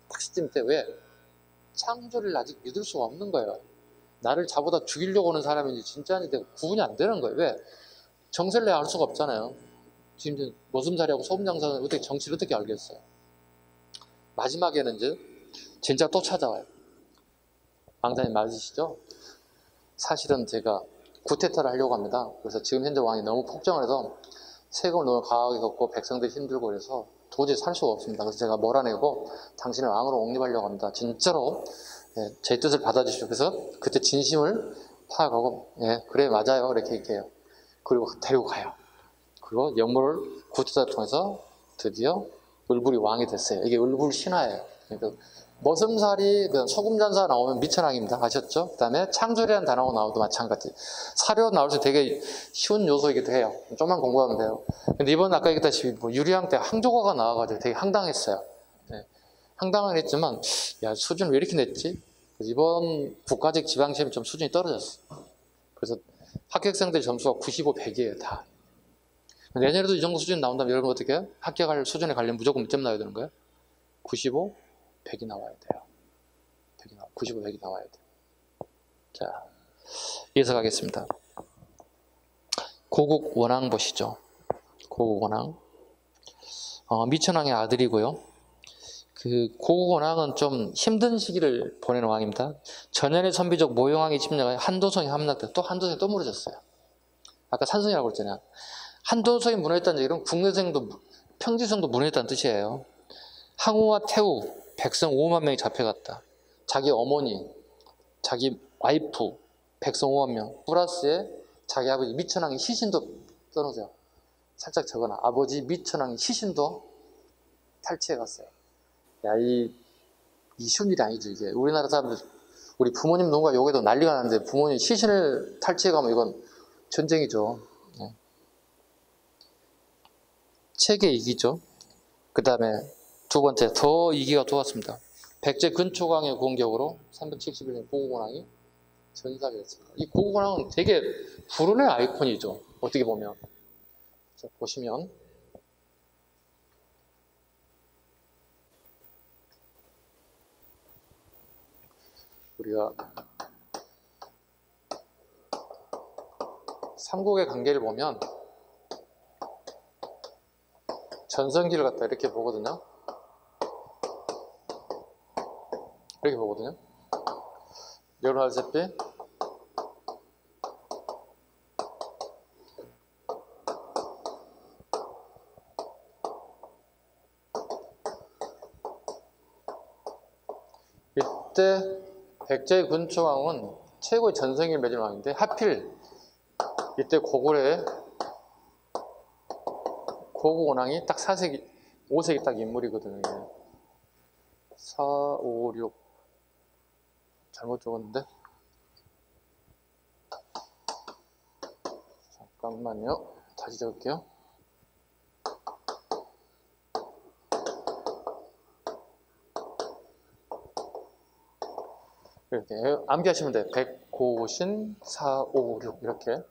탁시찜 때 왜? 창조를 아직 믿을 수가 없는 거예요. 나를 자보다 죽이려고 하는 사람인지 진짜인지 구분이 안 되는 거예요. 왜? 정세를 알 수가 없잖아요. 지금 머슴살이하고 소금 장사는 어떻게 정치를 어떻게 알겠어요? 마지막에는 이제 진짜 또 찾아와요. 왕자님 맞으시죠? 사실은 제가 쿠데타를 하려고 합니다. 그래서 지금 현재 왕이 너무 폭정을 해서 세금을 너무 강하게 걷고 백성들이 힘들고 그래서 도저히 살 수가 없습니다. 그래서 제가 몰아내고 당신을 왕으로 옹립하려고 합니다. 진짜로 제 뜻을 받아주십시오. 그래서 그때 진심을 파악하고 그래 맞아요 이렇게 얘기해요. 그리고 데리고 가요. 그리고 역모를 쿠데타를 통해서 드디어 을불이 왕이 됐어요. 이게 을불 신화예요. 그러니까 머슴살이 소금 장사 나오면 미천왕입니다. 아셨죠? 그 다음에 창조리라는 단어가 나오도 마찬가지. 사료 나올 때 되게 쉬운 요소이기도 해요. 좀만 공부하면 돼요. 근데 이번 아까 얘기했다시피 유리왕 때 항조가가 나와가지고 되게 황당했어요. 황당은 했지만 야 수준을 왜 이렇게 냈지? 그래서 이번 국가직 지방시험이 좀 수준이 떨어졌어. 그래서 합격생들 점수가 95, 100이에요 다. 내년에도 이 정도 수준이 나온다면 여러분 어떻게 해요? 합격할 수준에 가려면 무조건 몇 점 나와야 되는 거예요? 95, 100이 나와야 돼요. 95, 100이 나와야 돼요. 자, 이어서 가겠습니다. 고국 원왕 보시죠. 고국 원왕. 미천왕의 아들이고요. 그 고국 원왕은 좀 힘든 시기를 보내는 왕입니다. 전현의 선비족 모용왕이 침략하여 한도성이 함락돼 또 한도성이 또 무너졌어요. 아까 산성이라고 그랬잖아요. 한도성이 무너졌다는 얘기는 국내성도 평지성도 무너졌다는 뜻이에요. 항우와 태우 백성 5만 명이 잡혀갔다. 자기 어머니, 자기 와이프, 백성 5만 명 플러스에 자기 아버지 미천왕의 시신도 떠놓으세요. 살짝 적어놔. 아버지 미천왕의 시신도 탈취해 갔어요. 야, 이 쉬운 일이 아니죠. 이게 우리나라 사람들, 우리 부모님 누군가 여기도 난리가 나는데 부모님 시신을 탈취해 가면 이건 전쟁이죠. 책의 이기죠. 그 다음에 두 번째 더 이기가 또 왔습니다. 백제 근초강의 공격으로 371년 고국원왕이 전사가 됐습니다. 이 고국원왕은 되게 불운의 아이콘이죠. 어떻게 보면. 자, 보시면 우리가 삼국의 관계를 보면 전성기를 갖다 이렇게 보거든요. 이렇게 보거든요. 여러분 알다시피 이때 백제의 근초왕은 최고의 전성기를 맺은 왕인데 하필 이때 고구려의 고국원왕이 딱 4세기, 5세기 딱 인물이거든요. 4, 5, 6 잘못 적었는데 잠깐만요. 다시 적을게요. 이렇게 암기하시면 돼요. 백고신 4, 5, 6 이렇게.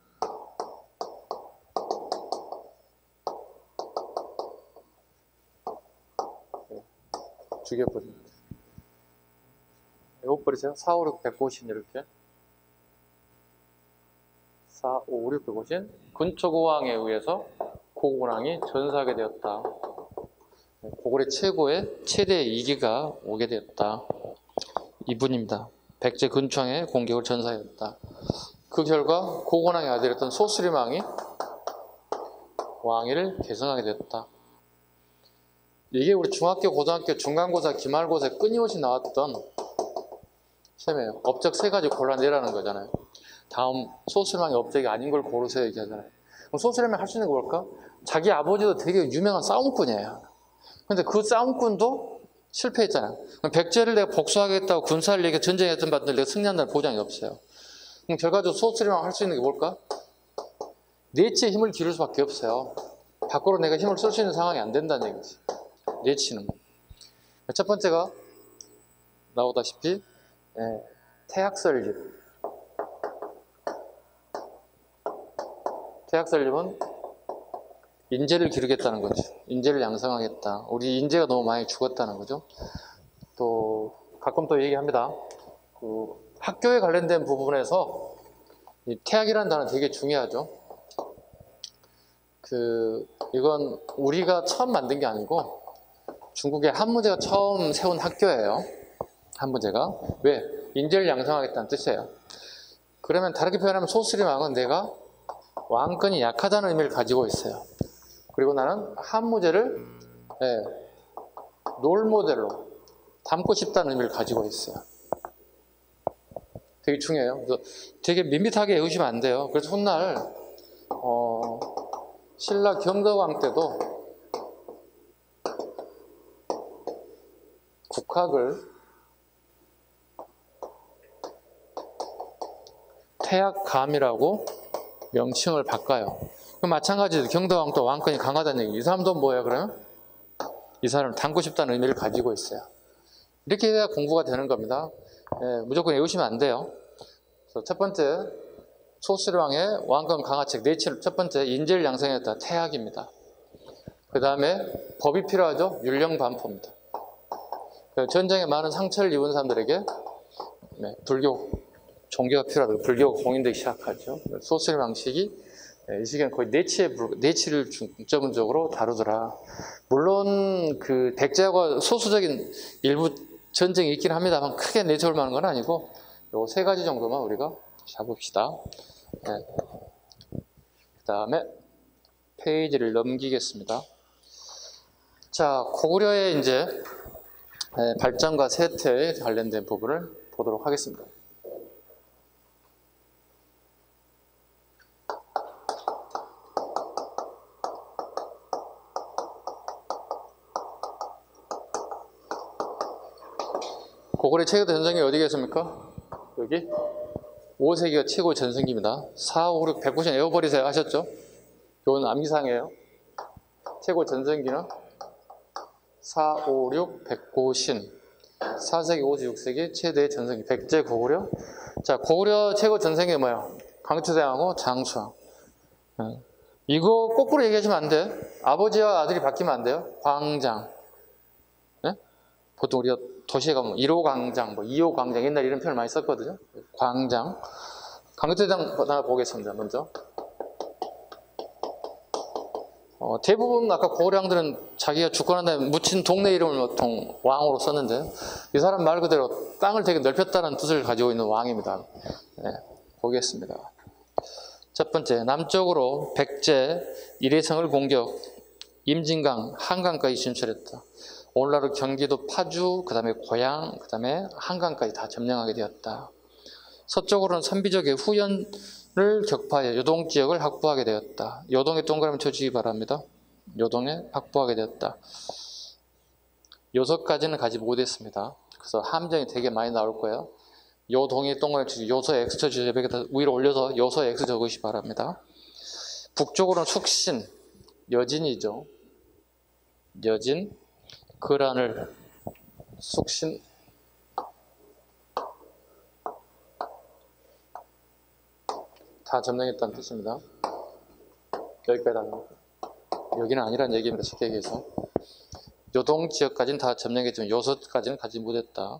죽여버립니다. 이거 버리세요. 4, 5, 6, 150 이렇게. 4, 5, 6, 150. 근초고왕에 의해서 고고랑이 전사하게 되었다. 고구려 최대 위기가 오게 되었다. 이분입니다. 백제 근초왕의 공격을 전사하였다. 그 결과 고고랑의 아들이었던 소수림왕이 왕위를 계승하게 되었다. 이게 우리 중학교, 고등학교, 중간고사, 기말고사에 끊임없이 나왔던 셈이에요. 업적 3가지 골라내라는 거잖아요. 다음 소수림왕의 업적이 아닌 걸 고르세요 얘기하잖아요. 그럼 소수림왕이 할 수 있는 게 뭘까? 자기 아버지도 되게 유명한 싸움꾼이에요. 근데 그 싸움꾼도 실패했잖아요. 그럼 백제를 내가 복수하겠다고 군사를 얘기 전쟁했던 분들 내가 승리한다는 보장이 없어요. 그럼 결과적으로 소수림왕 할 수 있는 게 뭘까? 내치에 힘을 기를 수밖에 없어요. 밖으로 내가 힘을 쓸 수 있는 상황이 안 된다는 얘기지. 내치는. 첫 번째가 나오다시피 태학설립. 태학설립은 인재를 기르겠다는 거죠. 인재를 양성하겠다. 우리 인재가 너무 많이 죽었다는 거죠. 또 가끔 또 얘기합니다. 그 학교에 관련된 부분에서 이 태학이라는 단어는 되게 중요하죠. 이건 우리가 처음 만든 게 아니고 중국의 한무제가 처음 세운 학교예요. 한무제가. 왜? 인재를 양성하겠다는 뜻이에요. 그러면 다르게 표현하면 소수림왕은 내가 왕권이 약하다는 의미를 가지고 있어요. 그리고 나는 한무제를 롤모델로 담고 싶다는 의미를 가지고 있어요. 되게 중요해요. 그래서 되게 밋밋하게 외우시면 안 돼요. 그래서 훗날 신라 경덕왕 때도 국학을 태학감이라고 명칭을 바꿔요. 그럼 마찬가지로 경덕왕도 왕권이 강하다는 얘기. 이 사람도 뭐예요 그러면? 이 사람을 담고 싶다는 의미를 가지고 있어요. 이렇게 해야 공부가 되는 겁니다. 무조건 외우시면 안 돼요. 그래서 첫 번째 소수림왕의 왕권 강화책 내치를 첫 번째 인재를 양성했다. 태학입니다. 그 다음에 법이 필요하죠. 율령반포입니다. 전쟁에 많은 상처를 입은 사람들에게 불교 종교가 필요하다고 불교가 공인되기 시작하죠. 소수림왕식이 이 시기엔 거의 내치를 중점적으로 다루더라. 물론 그 백제하고 소수적인 일부 전쟁이 있긴 합니다만 크게 내세울 만한 건 아니고 요 3가지 정도만 우리가 잡읍시다. 그 다음에 페이지를 넘기겠습니다. 자, 고구려의 이제 발전과 쇠퇴에 관련된 부분을 보도록 하겠습니다. 고구려 최고 전성기 어디가 있습니까? 여기 5세기가 최고 전성기입니다. 4, 5, 6, 190 외워버리세요. 아셨죠? 이건 암기사항이에요. 최고 전성기는 4, 5, 6, 190 4세기, 5세기, 6세기 최대 전성기 백제 고구려. 자, 고구려 최고 전성기 뭐야? 강추대왕하고 장수왕. 이거 거꾸로 얘기하시면 안 돼. 아버지와 아들이 바뀌면 안 돼요. 광장. 보통 우리가 도시에 가면 1호 광장, 2호 광장, 옛날에 이런 표현을 많이 썼거든요. 광장. 강제당 하나 보겠습니다, 먼저. 대부분 아까 고구려왕들은 자기가 죽고 난 다음에 묻힌 동네 이름을 보통 왕으로 썼는데, 이 사람 말 그대로 땅을 되게 넓혔다는 뜻을 가지고 있는 왕입니다. 보겠습니다. 첫 번째, 남쪽으로 백제 이래성을 공격, 임진강, 한강까지 진출했다. 오늘날 경기도 파주, 그 다음에 고양, 그 다음에 한강까지 다 점령하게 되었다. 서쪽으로는 선비족의 후연을 격파해 요동 지역을 확보하게 되었다. 요동에 동그라미 쳐주기 바랍니다. 요동에 확보하게 되었다. 요서까지는 가지 못했습니다. 그래서 함정이 되게 많이 나올 거예요. 요동에 동그라미 쳐주기, 요서 X 쳐주기, 여기다 위로 올려서 요서 X 적으시 바랍니다. 북쪽으로는 숙신, 여진이죠. 여진, 거란을 숙신, 다 점령했다는 뜻입니다. 여기까지 다 여기는 아니라는 얘기입니다. 쉽게 얘기해서. 요동 지역까지는 다 점령했지만 요서까지는 가지 못했다.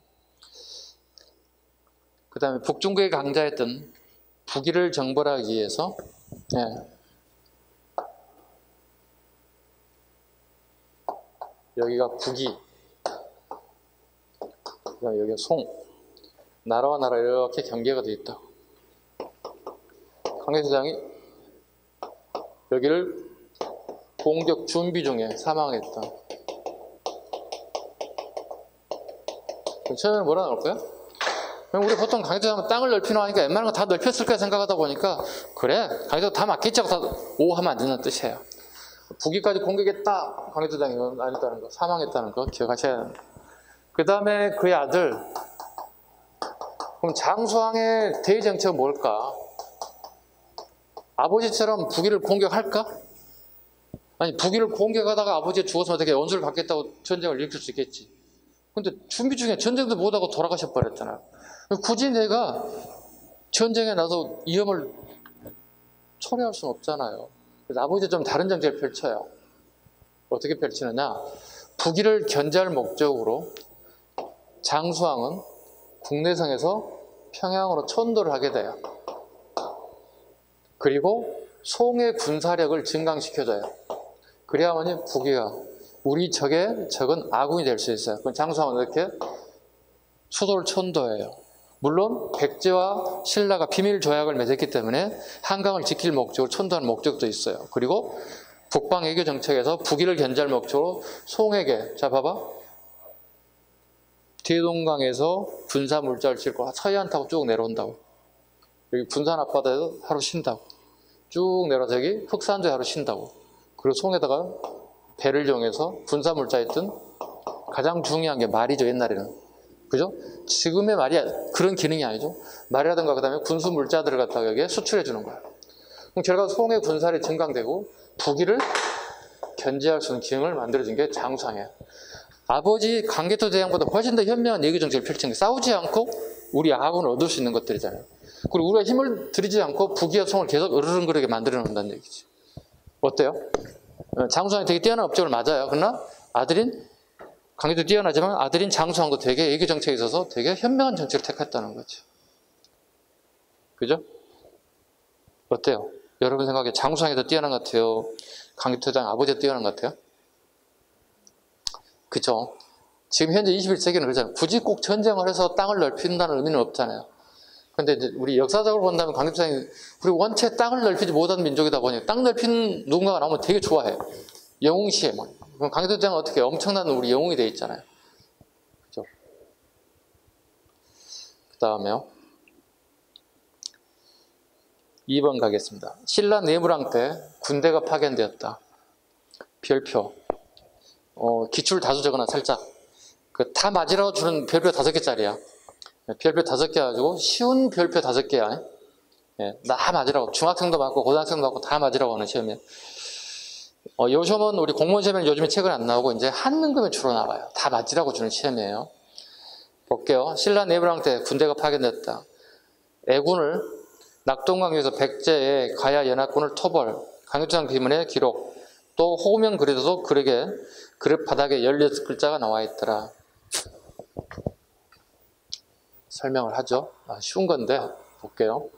그 다음에 북중국에 강자였던 북위를 정벌하기 위해서 여기가 북위, 그다음에 여기가 송, 나라와 나라 이렇게 경계가 되어 있다. 강제수장이 여기를 공격 준비 중에 사망했다. 처음에는 뭐라 나올 거야? 우리 보통 강제수장은 땅을 넓히는 하니까 웬만한 거 다 넓혔을 거야 생각하다 보니까 그래, 강제수장 다 맞겠지 하고 다 오 하면 안 된다는 뜻이에요. 북위까지 공격했다. 강제수장이 아니었다는 거, 사망했다는 거 기억하셔야 합니다. 그 다음에 그의 아들, 그럼 장수왕의 대의 정책은 뭘까? 아버지처럼 북위를 공격할까? 아니, 북위를 공격하다가 아버지가 죽어서 어떻게 원수를 갚겠다고 전쟁을 일으킬 수 있겠지. 근데 준비 중에 전쟁도 못하고 돌아가셔 버렸잖아요. 굳이 내가 전쟁에 나서 위험을 초래할 수는 없잖아요. 그래서 아버지가 좀 다른 정책을 펼쳐요. 어떻게 펼치느냐? 북위를 견제할 목적으로 장수왕은 국내성에서 평양으로 천도를 하게 돼요. 그리고 송의 군사력을 증강시켜줘요. 그래야만이 북위가 우리 적은 아군이 될 수 있어요. 그럼 장수왕은 이렇게 수도를 천도해요. 물론 백제와 신라가 비밀 조약을 맺었기 때문에 한강을 지킬 목적으로 천도하는 목적도 있어요. 그리고 북방 외교 정책에서 북위를 견제할 목적으로 송에게, 자 봐봐, 대동강에서 군사 물자를 싣고 서해안 타고 쭉 내려온다고. 여기 군산 앞바다에서 하루 쉰다고. 쭉 내려서 여기 흑산도에 하루 쉰다고. 그리고 송에다가 배를 이용해서 군사 물자에 있던 가장 중요한 게 말이죠, 옛날에는. 그죠? 지금의 말이 그런 기능이 아니죠. 말이라든가 그 다음에 군수 물자들을 갖다가 여기에 수출해 주는 거예요. 그럼 결과 송의 군사력이 증강되고 북위를 견제할 수 있는 기능을 만들어준 게 장수왕이에요. 아버지 강개토 대왕보다 훨씬 더 현명한 외교 정책을 펼친 게 싸우지 않고 우리 아군을 얻을 수 있는 것들이잖아요. 그리고 우리가 힘을 들이지 않고 북위와 송을 계속 으르렁거리게 만들어 놓는다는 얘기지. 어때요? 장수왕이 되게 뛰어난 업적을 맞아요. 그러나 아들인 강개도 뛰어나지만 아들인 장수왕도 되게 외교 정책에 있어서 되게 현명한 정책을 택했다는 거죠. 그죠? 어때요? 여러분 생각에 장수왕이 더 뛰어난 것 같아요? 강개토장 아버지가 뛰어난 것 같아요? 그죠? 지금 현재 21세기는 그렇잖아요. 굳이 꼭 전쟁을 해서 땅을 넓힌다는 의미는 없잖아요. 근데 이제 우리 역사적으로 본다면 강개토장이 우리 원체 땅을 넓히지 못한 민족이다 보니 땅 넓힌 누군가가 나오면 되게 좋아해요. 영웅시에 뭐. 그럼 강개토장은 어떻게 엄청난 우리 영웅이 돼 있잖아요. 그죠? 그 다음에요. 2번 가겠습니다. 신라 내무랑 때 군대가 파견되었다. 별표. 기출 다수 적어놔, 살짝. 다 맞으라고 주는 별표 5개짜리야. 별표 5개 가지고 쉬운 별표 5개야. 다 맞으라고. 중학생도 맞고 고등학생도 맞고 다 맞으라고 하는 시험이야. 요 시험은 우리 공무원 시험에는 요즘에 책은 안 나오고 이제 한능금에 주로 나와요. 다 맞으라고 주는 시험이에요. 볼게요. 신라 내무랑 때 군대가 파견됐다. 애군을 낙동강에서 백제의 가야 연합군을 토벌, 강개토장 비문의 기록, 또 호명 글에도 그릇 바닥에 16글자가 나와 있더라. 설명을 하죠. 쉬운 건데 볼게요.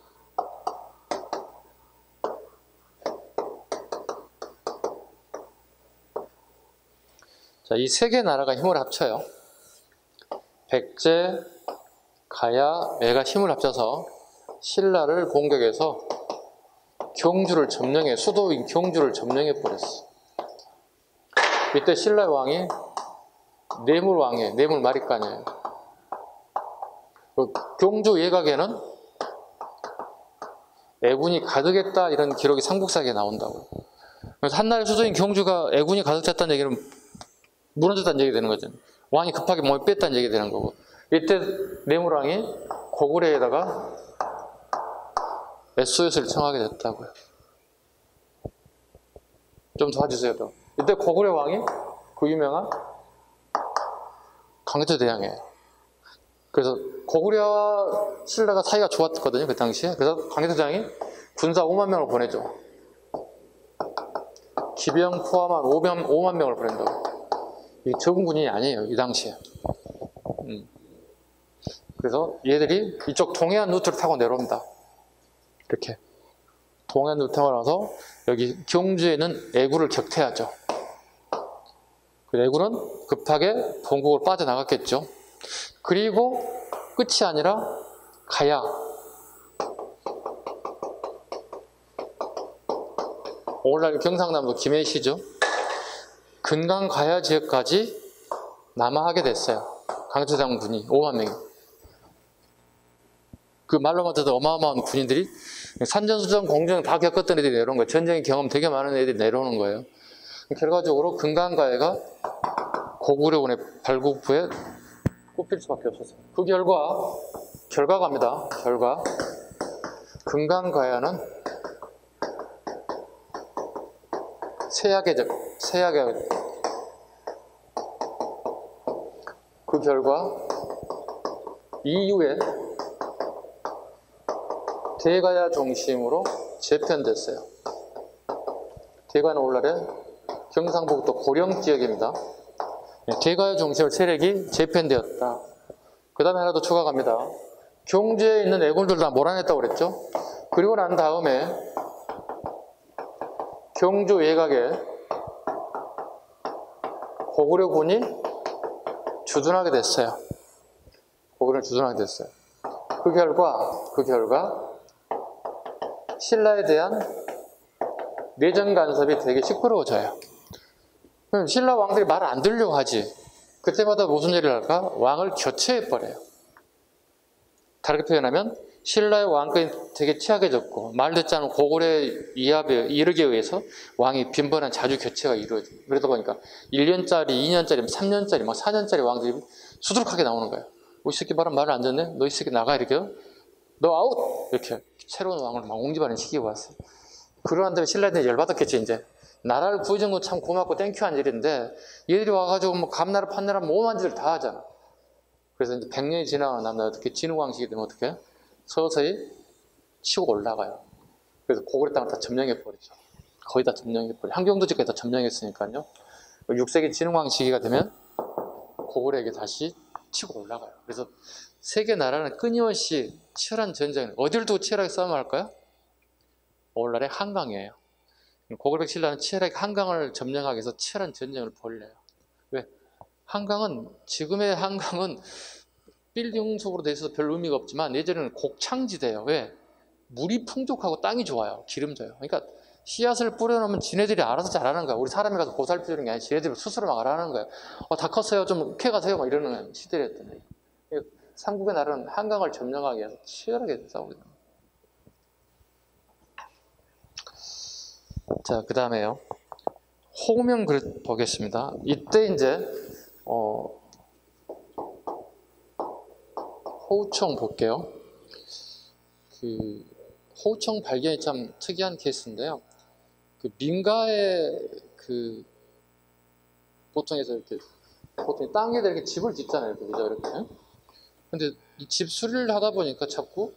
자, 이 세 개 나라가 힘을 합쳐요. 백제, 가야, 애가 힘을 합쳐서 신라를 공격해서 경주를 점령해, 수도인 경주를 점령해 버렸어. 이때 신라 왕이 뇌물왕이에요. 뇌물마리간이에요. 경주 예각에는 애군이 가득했다 이런 기록이 삼국사기에 나온다고. 그래서 한나라의 수도인 경주가 애군이 가득 찼다는 얘기는 무너졌다는 얘기 되는 거죠. 왕이 급하게 몸을 뺐다는 얘기 되는 거고. 이때 뇌물왕이 고구려에다가 SOS를 청하게 됐다고요. 좀 도와주세요. 또. 이때 고구려 왕이 그 유명한 강개토 대왕이에요. 그래서 고구려와 신라가 사이가 좋았거든요, 그 당시에. 그래서 강개토 대왕이 군사 5만 명을 보내죠. 기병 포함한 5만 명을 보낸다고. 이게 적은 군인이 아니에요, 이 당시에. 그래서 얘들이 이쪽 동해안 루트를 타고 내려옵니다. 이렇게 동해안 루트 타고 나서 여기 경주에는 애구를 격퇴하죠. 그 애구는 급하게 본국으로 빠져나갔겠죠. 그리고 끝이 아니라 가야, 오늘날 경상남도 김해시죠. 근강 가야 지역까지 남하하게 됐어요. 강초장 군이 5만 명이. 그 말로만 듣도 어마어마한 군인들이 산전수전 공정 다 겪었던 애들이 내려오는 거예요. 전쟁의 경험 되게 많은 애들이 내려오는 거예요. 결과적으로 근강가해가 고구려군의 발국부에 꼽힐 수밖에 없었어요. 그 결과가입니다. 결과. 근강가해는 세약의 그 결과 이후에 대가야 중심으로 재편됐어요. 대가는 오늘날의 경상북도 고령 지역입니다. 대가야 중심으로 세력이 재편되었다. 그 다음에 하나 더 추가갑니다. 경주에 있는 애군들 다 몰아냈다고 그랬죠. 그리고 난 다음에 경주 외곽에 고구려군이 주둔하게 됐어요. 고구려는 주둔하게 됐어요. 그 결과 신라에 대한 내정 간섭이 되게 시끄러워져요. 그럼 신라 왕들이 말을 안 들려고 하지. 그때마다 무슨 일을 할까? 왕을 교체해버려요. 다르게 표현하면 신라의 왕권이 되게 취약해졌고 말 듣지 않은 고구려의 이력에 의해서 왕이 빈번한 자주 교체가 이루어져요. 그러다 보니까 1년짜리, 2년짜리, 3년짜리, 막 4년짜리 왕들이 수두룩하게 나오는 거예요. 이 새끼 말을 안 듣네? 너 이 새끼 나가 이렇게. 너 아웃! 이렇게 새로운 왕을 막 옹지발인 시키고 왔어요. 그러한 다음에 신라한테 열받았겠지 이제. 나라를 구해준 건 참 고맙고 땡큐한 일인데 얘들이 와가지고 뭐 감나라 판나라 오만 짓을 다 하잖아. 그래서 이제 100년이 지나고 나면 어떻게 진흥왕식이 되면 어떻게 서서히 치고 올라가요. 그래서 고구려 땅을 다 점령해버리죠. 거의 다 점령해버리죠. 한경도지까지 다 점령했으니까요. 6세기 진흥왕 시기가 되면 고구려에게 다시 치고 올라가요. 그래서 세계 나라는 끊임없이 치열한 전쟁, 어딜 두고 치열하게 싸움을 할까요? 오늘날의 한강이에요. 고구려 신라는 치열하게 한강을 점령하기 위해서 치열한 전쟁을 벌여요. 왜? 지금의 한강은 빌딩 속으로 돼 있어서 별 의미가 없지만 예전에는 곡창지대예요. 왜? 물이 풍족하고 땅이 좋아요. 기름져요. 그러니까 씨앗을 뿌려놓으면 지네들이 알아서 자라는 거야. 우리 사람이 가서 보살펴주는 게 아니라 지네들이 스스로 막 알아하는 거야. 다 컸어요. 좀 캐가세요. 막 이러는 시대였던 거예요. 삼국의 나라는 한강을 점령하기 위해서 치열하게 싸우게 됩니다. 자, 그 다음에요. 호명 그릇 보겠습니다. 이때 이제 호우청 볼게요. 호우청 발견이 참 특이한 케이스인데요. 민가에 보통에서 이렇게 보통 땅에다 이렇게 집을 짓잖아요. 그죠? 이렇게. 근데 이 집 수리를 하다 보니까 자꾸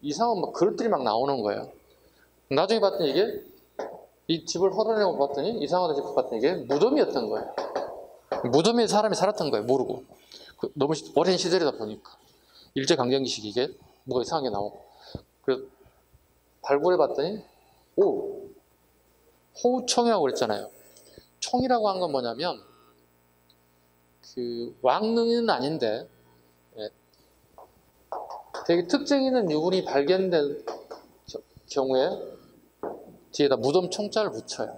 이상한 막 그릇들이 막 나오는 거예요. 나중에 봤더니 이게 이 집을 헐어내고 봤더니 이상하다 싶어 봤더니 이게 무덤이었던 거예요. 무덤에 사람이 살았던 거예요. 모르고. 너무 오랜 시절이다 보니까. 일제강점기식 이게 뭐가 이상하게 나오고. 그래서 발굴해 봤더니 호우청이라고 그랬잖아요. 청이라고 한 건 뭐냐면 왕릉은 아닌데 되게 특징 있는 유물이 발견된 경우에 뒤에다 무덤 청자를 붙여요.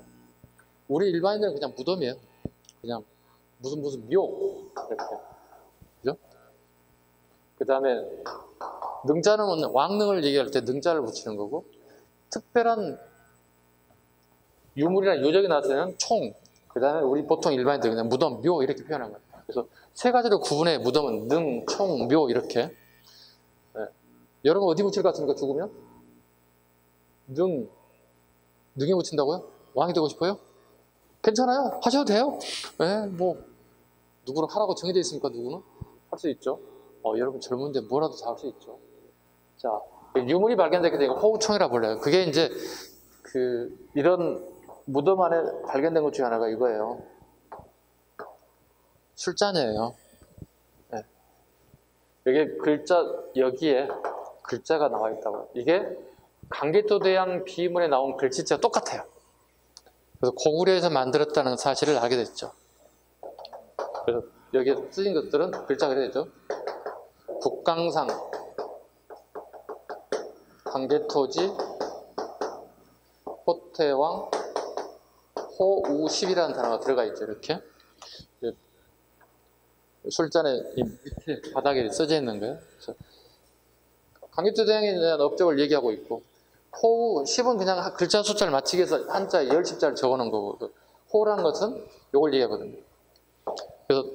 우리 일반인들은 그냥 무덤이에요. 그냥 무슨 묘 이렇게. 그죠? 그 다음에 능자는 왕릉을 얘기할 때 능자를 붙이는 거고 특별한 유물이나 요적이 나왔을 때는 총, 그 다음에 우리 보통 일반인들 그냥 무덤, 묘 이렇게 표현한 거예요. 그래서 세 가지로 구분해. 무덤은 능, 총, 묘 이렇게. 네. 여러분 어디 붙일 것 같습니까? 죽으면? 능에 붙인다고요? 왕이 되고 싶어요? 괜찮아요. 하셔도 돼요. 네, 누구는 하라고 정해져 있으니까 누구는 할 수 있죠. 여러분 젊은데 뭐라도 다 할 수 있죠. 자, 유물이 발견됐기 때문에 호우청이라 불러요. 그게 이제 이런 무덤 안에 발견된 것 중에 하나가 이거예요. 술잔이에요. 네. 여기 여기에 글자가 나와 있다고. 이게 강개토대왕 비문에 나온 글씨체가 똑같아요. 그래서 고구려에서 만들었다는 사실을 알게 됐죠. 그래서 여기에 쓰인 것들은 글자가 이렇게 되죠. 북강상, 강개토지, 호태왕, 호우십이라는 단어가 들어가 있죠. 이렇게 술잔에 이 밑에 바닥에 써져 있는 거예요. 강개토대왕에 대한 업적을 얘기하고 있고, 호우십은 그냥 글자 숫자를 맞추기 위해서 한자 10자를 적어놓은 거고, 호라는 것은 이걸 얘기하거든요. 그래서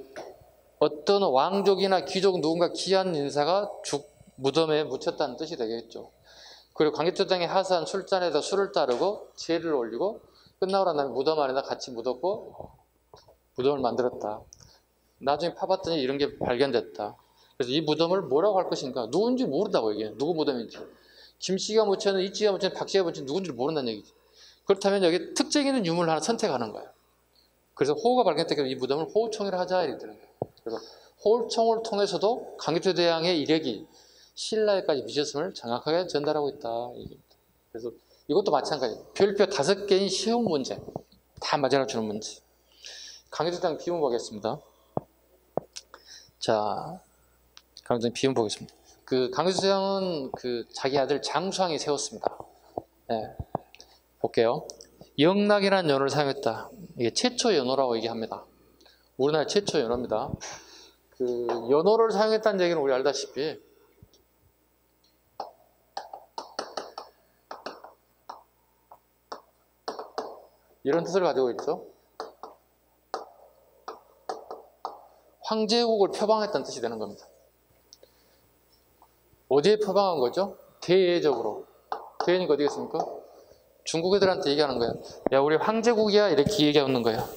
어떤 왕족이나 귀족 누군가 귀한 인사가 무덤에 묻혔다는 뜻이 되겠죠. 그리고 강개토대왕이 하사한 술잔에다 술을 따르고 제를 올리고 끝나고 난 다음에 무덤 안에다 같이 묻었고 무덤을 만들었다. 나중에 파봤더니 이런 게 발견됐다. 그래서 이 무덤을 뭐라고 할 것인가? 누군지 모른다고 이게. 누구 무덤인지. 김씨가 묻혀는 이씨가 묻혀는 박씨가 묻혀는 누군지 모른다는 얘기지. 그렇다면 여기 특징 있는 유물을 하나 선택하는 거예요. 그래서 호우가 발견됐기 이 무덤을 호우총이라 하자 이렇게 되는 거예요. 그래서 호우총을 통해서도 강개토대왕의 이력이 신라에까지 미쳤음을 정확하게 전달하고 있다. 그래서 이것도 마찬가지예요. 별표 5개인 쉬운 문제. 다 맞아주는 문제. 강개토대왕 비문 보겠습니다. 자, 강개토대왕 비문 보겠습니다. 강개토대왕은 자기 아들 장수왕이 세웠습니다. 네. 볼게요. 영락이라는 연어를 사용했다. 이게 최초 연어라고 얘기합니다. 우리나라 최초 연어입니다. 연어를 사용했다는 얘기는 우리 알다시피 이런 뜻을 가지고 있죠. 황제국을 표방했다는 뜻이 되는 겁니다. 어디에 표방한 거죠? 대외적으로. 대외니까 어디겠습니까? 중국 애들한테 얘기하는 거야. 야, 우리 황제국이야. 이렇게 얘기하는 거야.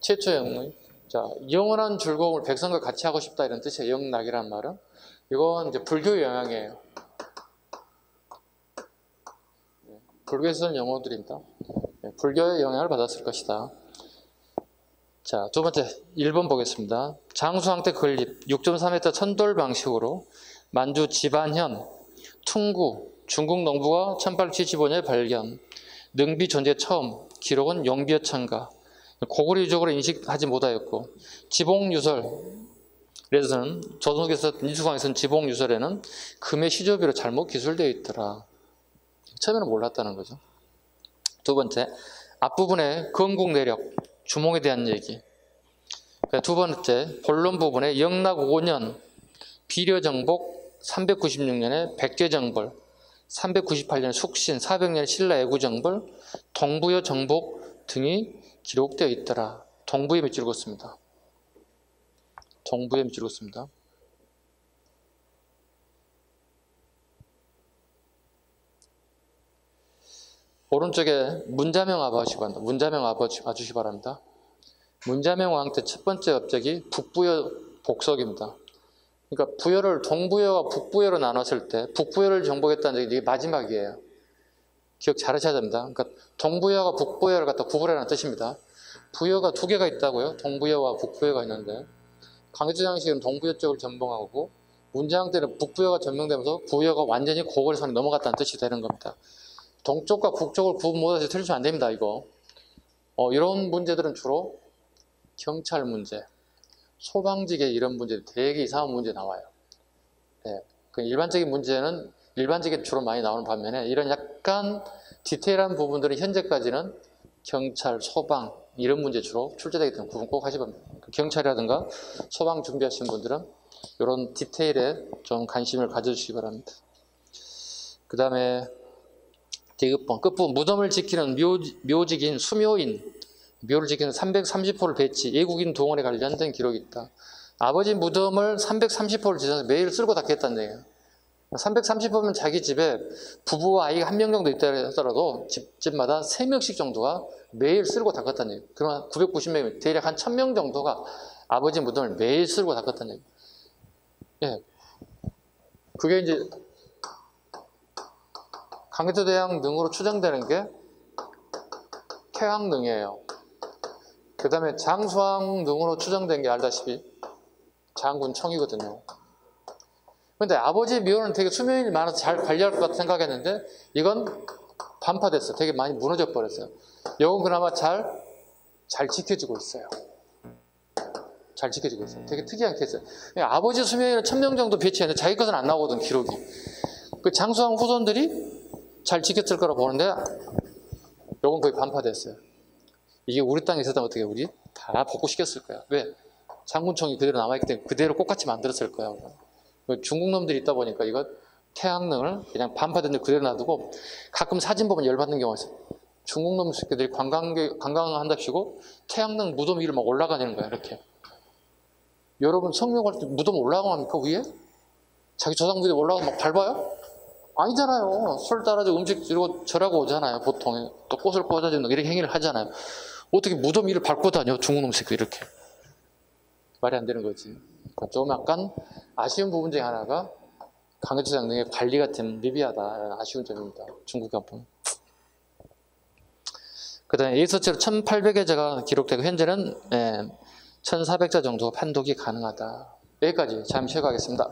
최초의 영웅. 자, 영원한 즐거움을 백성과 같이 하고 싶다. 이런 뜻이에요. 영락이라는 말은. 이건 이제 불교의 영향이에요. 불교에서는 영어들입니다. 불교의 영향을 받았을 것이다. 자, 두 번째 1번 보겠습니다. 장수왕 때 건립 6.3m 천돌 방식으로 만주 지반현, 퉁구, 중국 농부가 1875년에 발견, 능비 존재 처음, 기록은 용비어 참가, 고구려 유적으로 인식하지 못하였고, 지봉유설에서는 조선국에서 인수광에서는 지봉유설에는 금의 시조비로 잘못 기술되어 있더라. 처음에는 몰랐다는 거죠. 두 번째, 앞부분에 건국 내력, 주몽에 대한 얘기. 두 번째, 본론 부분에 영락 5년, 비려정복, 396년에 백제정벌, 398년 숙신, 400년 신라 애구정벌, 동부여 정복 등이 기록되어 있더라. 동부에 밑줄 긋습니다. 동부에 밑줄 긋습니다. 오른쪽에 문자명 아버지가 한다. 문자명 아버지 봐주시 바랍니다. 문자명 왕 때 첫 번째 업적이 북부여 복석입니다. 그러니까 부여를 동부여와 북부여로 나눴을 때 북부여를 정복했다는 얘기 이게 마지막이에요. 기억 잘 하셔야 됩니다. 그러니까 동부여가 북부여를 갖다 구분하라는 뜻입니다. 부여가 두 개가 있다고요. 동부여와 북부여가 있는데 강개토대왕식은 동부여 쪽을 전봉하고 문자왕 때는 북부여가 전명되면서 부여가 완전히 고구려선에 넘어갔다는 뜻이 되는 겁니다. 동쪽과 북쪽을 구분 못해서 틀리시면 안 됩니다. 이거 이런 문제들은 주로 경찰 문제, 소방직의 이런 문제, 되게 이상한 문제 나와요. 네. 일반적인 문제는 일반적인 주로 많이 나오는 반면에 이런 약간 디테일한 부분들은 현재까지는 경찰, 소방 이런 문제 주로 출제되기 때문에 구분 꼭 하시면 됩니다. 경찰이라든가 소방 준비하신 분들은 이런 디테일에 좀 관심을 가져주시기 바랍니다. 그 다음에 대급본 끝부분 무덤을 지키는 묘직인 수묘인 묘를 지키는 330호를 배치 예국인 동원에 관련된 기록이 있다. 아버지 무덤을 330호를 지정해서 매일 쓸고 닦겠다는 얘기예요. 330호면 자기 집에 부부와 아이가 1명 정도 있다 하더라도 집마다 3명씩 정도가 매일 쓸고 닦았다는 얘기예요. 그러면 990명이면 대략 한 1000명 정도가 아버지 무덤을 매일 쓸고 닦았다는 얘기예요. 예. 그게 이제 강개토대왕 능으로 추정되는 게 태왕능이에요. 그 다음에 장수왕릉으로 추정된 게 알다시피 장군청이거든요. 근데 아버지 묘는 되게 수명이 많아서 잘 관리할 것 같다 생각했는데 이건 반파됐어. 되게 많이 무너져 버렸어요. 이건 그나마 잘 지켜지고 있어요. 잘 지켜지고 있어요. 되게 특이한 케이스예요. 아버지 수명에는 1000명 정도 배치했는데 자기 것은 안 나오거든, 기록이. 그 장수왕 후손들이 잘 지켰을 거라 보는데 이건 거의 반파됐어요. 이게 우리 땅에 있었다면 어떻게 우리 다 복구시켰을 거야. 왜? 장군청이 그대로 남아있기 때문에 그대로 똑같이 만들었을 거야. 중국 놈들이 있다 보니까 이거 태양능을 그냥 반파된 데 그대로 놔두고 가끔 사진 보면 열받는 경우가 있어요. 중국 놈 새끼들이 관광한답시고 태양능 무덤 위로 막 올라가는 거야, 이렇게. 여러분 성묘할 때 무덤 올라갑니까, 위에? 자기 조상들이 올라가면 막 밟아요? 아니잖아요. 술 따라서 음식 들고 절하고 오잖아요, 보통. 또 꽃을 꽂아주는 이렇게 행위를 하잖아요. 어떻게 무덤 위를 밟고 다녀, 중국 놈 새끼 이렇게. 말이 안 되는 거지. 좀 약간 아쉬운 부분 중에 하나가 강제장능의 관리가 좀 미비하다. 아쉬운 점입니다. 중국에 한번. 그 다음에 A서체로 1800회자가 기록되고 현재는 1400자 정도 판독이 가능하다. 여기까지 잠시 쉬어가겠습니다.